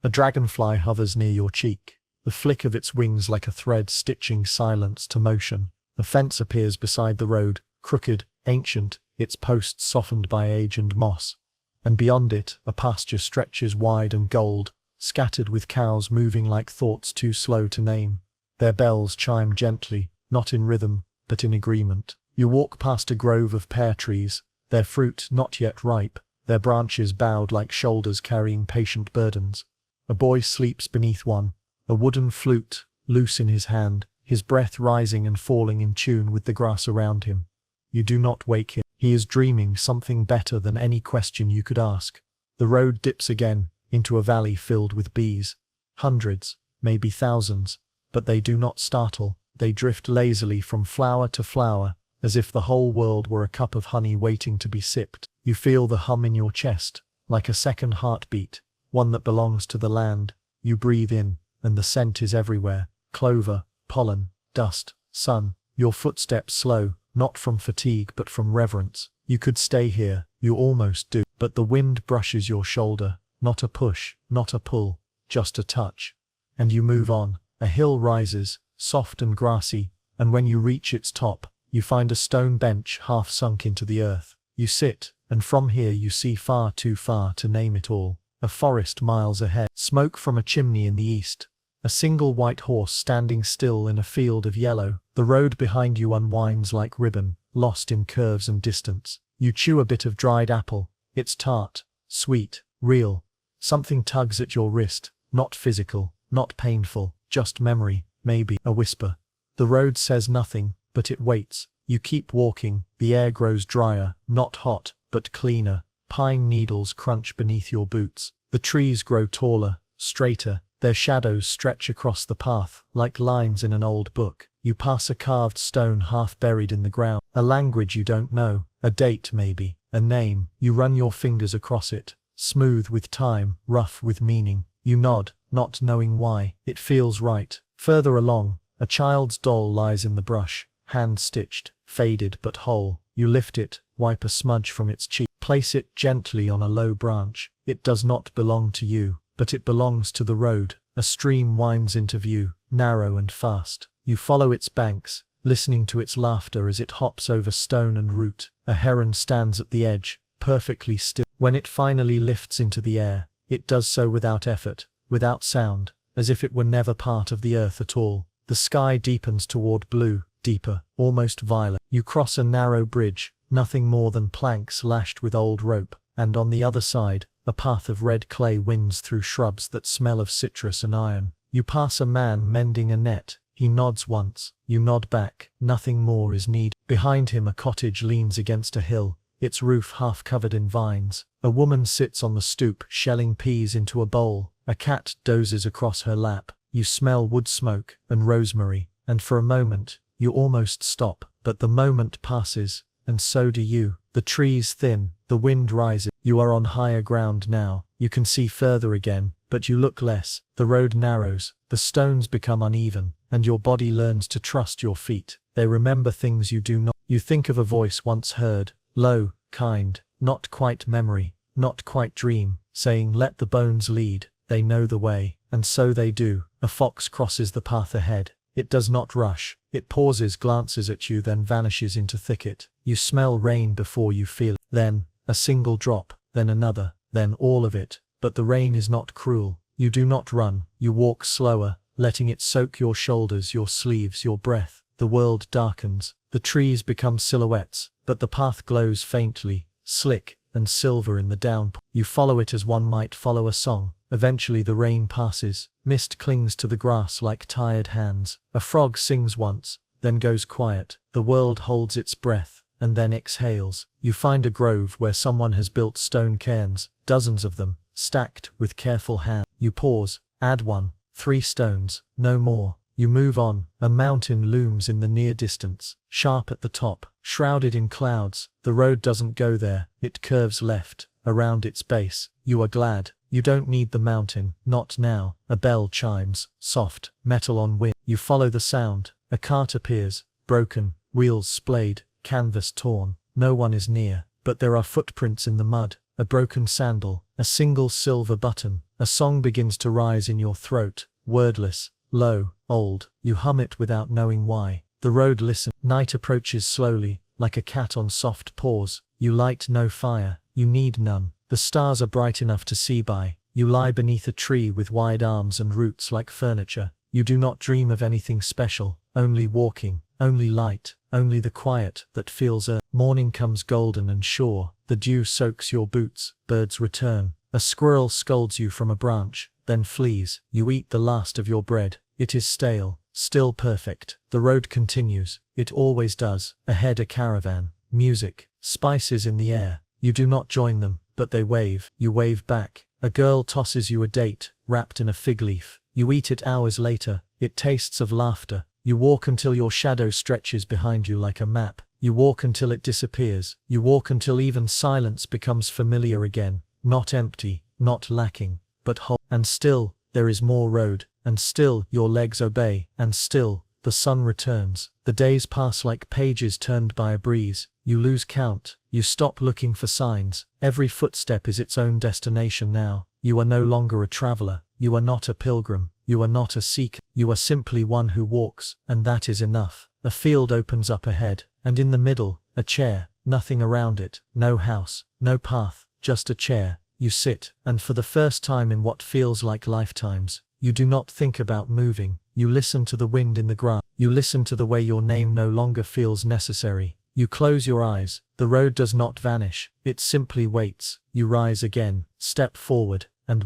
A dragonfly hovers near your cheek, the flick of its wings like a thread stitching silence to motion. A fence appears beside the road, crooked, ancient, its posts softened by age and moss. And beyond it, a pasture stretches wide and gold, scattered with cows moving like thoughts too slow to name. Their bells chime gently, not in rhythm, but in agreement. You walk past a grove of pear trees, their fruit not yet ripe, their branches bowed like shoulders carrying patient burdens. A boy sleeps beneath one, a wooden flute, loose in his hand, his breath rising and falling in tune with the grass around him. You do not wake him. He is dreaming something better than any question you could ask. The road dips again, into a valley filled with bees. Hundreds, maybe thousands, but they do not startle. They drift lazily from flower to flower, as if the whole world were a cup of honey waiting to be sipped. You feel the hum in your chest, like a second heartbeat, one that belongs to the land. You breathe in, and the scent is everywhere. Clover, pollen, dust, sun. Your footsteps slow, not from fatigue but from reverence. You could stay here, you almost do, but the wind brushes your shoulder, not a push, not a pull, just a touch. And you move on. A hill rises, soft and grassy, and when you reach its top, you find a stone bench half sunk into the earth. You sit, and from here you see far too far to name it all. A forest miles ahead, smoke from a chimney in the east. A single white horse standing still in a field of yellow. The road behind you unwinds like ribbon, lost in curves and distance. You chew a bit of dried apple. It's tart, sweet, real. Something tugs at your wrist, not physical, not painful, just memory, maybe a whisper. The road says nothing, but it waits. You keep walking. The air grows drier, not hot, but cleaner. Pine needles crunch beneath your boots. The trees grow taller, straighter. Their shadows stretch across the path, like lines in an old book. You pass a carved stone half buried in the ground. A language you don't know, a date maybe, a name. You run your fingers across it, smooth with time, rough with meaning. You nod, not knowing why. It feels right. Further along, a child's doll lies in the brush, hand-stitched, faded but whole. You lift it, wipe a smudge from its cheek, place it gently on a low branch. It does not belong to you, but it belongs to the road. A stream winds into view, narrow and fast. You follow its banks, listening to its laughter as it hops over stone and root. A heron stands at the edge, perfectly still. When it finally lifts into the air, it does so without effort, without sound, as if it were never part of the earth at all. The sky deepens toward blue, deeper, almost violet. You cross a narrow bridge, nothing more than planks lashed with old rope, and on the other side, a path of red clay winds through shrubs that smell of citrus and iron. You pass a man mending a net. He nods once. You nod back. Nothing more is needed. Behind him a cottage leans against a hill, its roof half covered in vines. A woman sits on the stoop, shelling peas into a bowl. A cat dozes across her lap. You smell wood smoke and rosemary, and for a moment, you almost stop. But the moment passes, and so do you. The trees thin, the wind rises. You are on higher ground now. You can see further again, but you look less. The road narrows, the stones become uneven, and your body learns to trust your feet. They remember things you do not. You think of a voice once heard, low, kind, not quite memory, not quite dream, saying, "Let the bones lead, they know the way." And so they do. A fox crosses the path ahead. It does not rush. It pauses, glances at you, then vanishes into thicket. You smell rain before you feel it. Then, a single drop, then another, then all of it. But the rain is not cruel. You do not run. You walk slower, letting it soak your shoulders, your sleeves, your breath. The world darkens. The trees become silhouettes, but the path glows faintly, slick and silver in the downpour. You follow it as one might follow a song. Eventually the rain passes. Mist clings to the grass like tired hands. A frog sings once, then goes quiet. The world holds its breath, and then exhales. You find a grove where someone has built stone cairns, dozens of them, stacked with careful hand. You pause, add 1, 3 stones, no more. You move on. A mountain looms in the near distance, sharp at the top, shrouded in clouds. The road doesn't go there. It curves left, around its base. You are glad. You don't need the mountain, not now. A bell chimes, soft, metal on wind. You follow the sound. A cart appears, broken, wheels splayed, canvas torn. No one is near, but there are footprints in the mud. A broken sandal, a single silver button. A song begins to rise in your throat, wordless, low, old. You hum it without knowing why. The road listens. Night approaches slowly, like a cat on soft paws. You light no fire. You need none. The stars are bright enough to see by. You lie beneath a tree with wide arms and roots like furniture. You do not dream of anything special, only walking, only light, only the quiet that feels earth. Morning comes golden and sure. The dew soaks your boots. Birds return. A squirrel scolds you from a branch, then flees. You eat the last of your bread. It is stale, still perfect. The road continues. It always does. Ahead a caravan. Music, spices in the air. You do not join them, but they wave. You wave back. A girl tosses you a date, wrapped in a fig leaf. You eat it hours later. It tastes of laughter. You walk until your shadow stretches behind you like a map. You walk until it disappears. You walk until even silence becomes familiar again. Not empty, not lacking, but whole. And still, there is more road. And still, your legs obey. And still, the sun returns. The days pass like pages turned by a breeze. You lose count. You stop looking for signs. Every footstep is its own destination now. You are no longer a traveler. You are not a pilgrim. You are not a seeker. You are simply one who walks, and that is enough. A field opens up ahead, and in the middle, a chair, nothing around it, no house, no path, just a chair. You sit, and for the first time in what feels like lifetimes, you do not think about moving. You listen to the wind in the grass. You listen to the way your name no longer feels necessary. You close your eyes. The road does not vanish. It simply waits. You rise again, step forward, and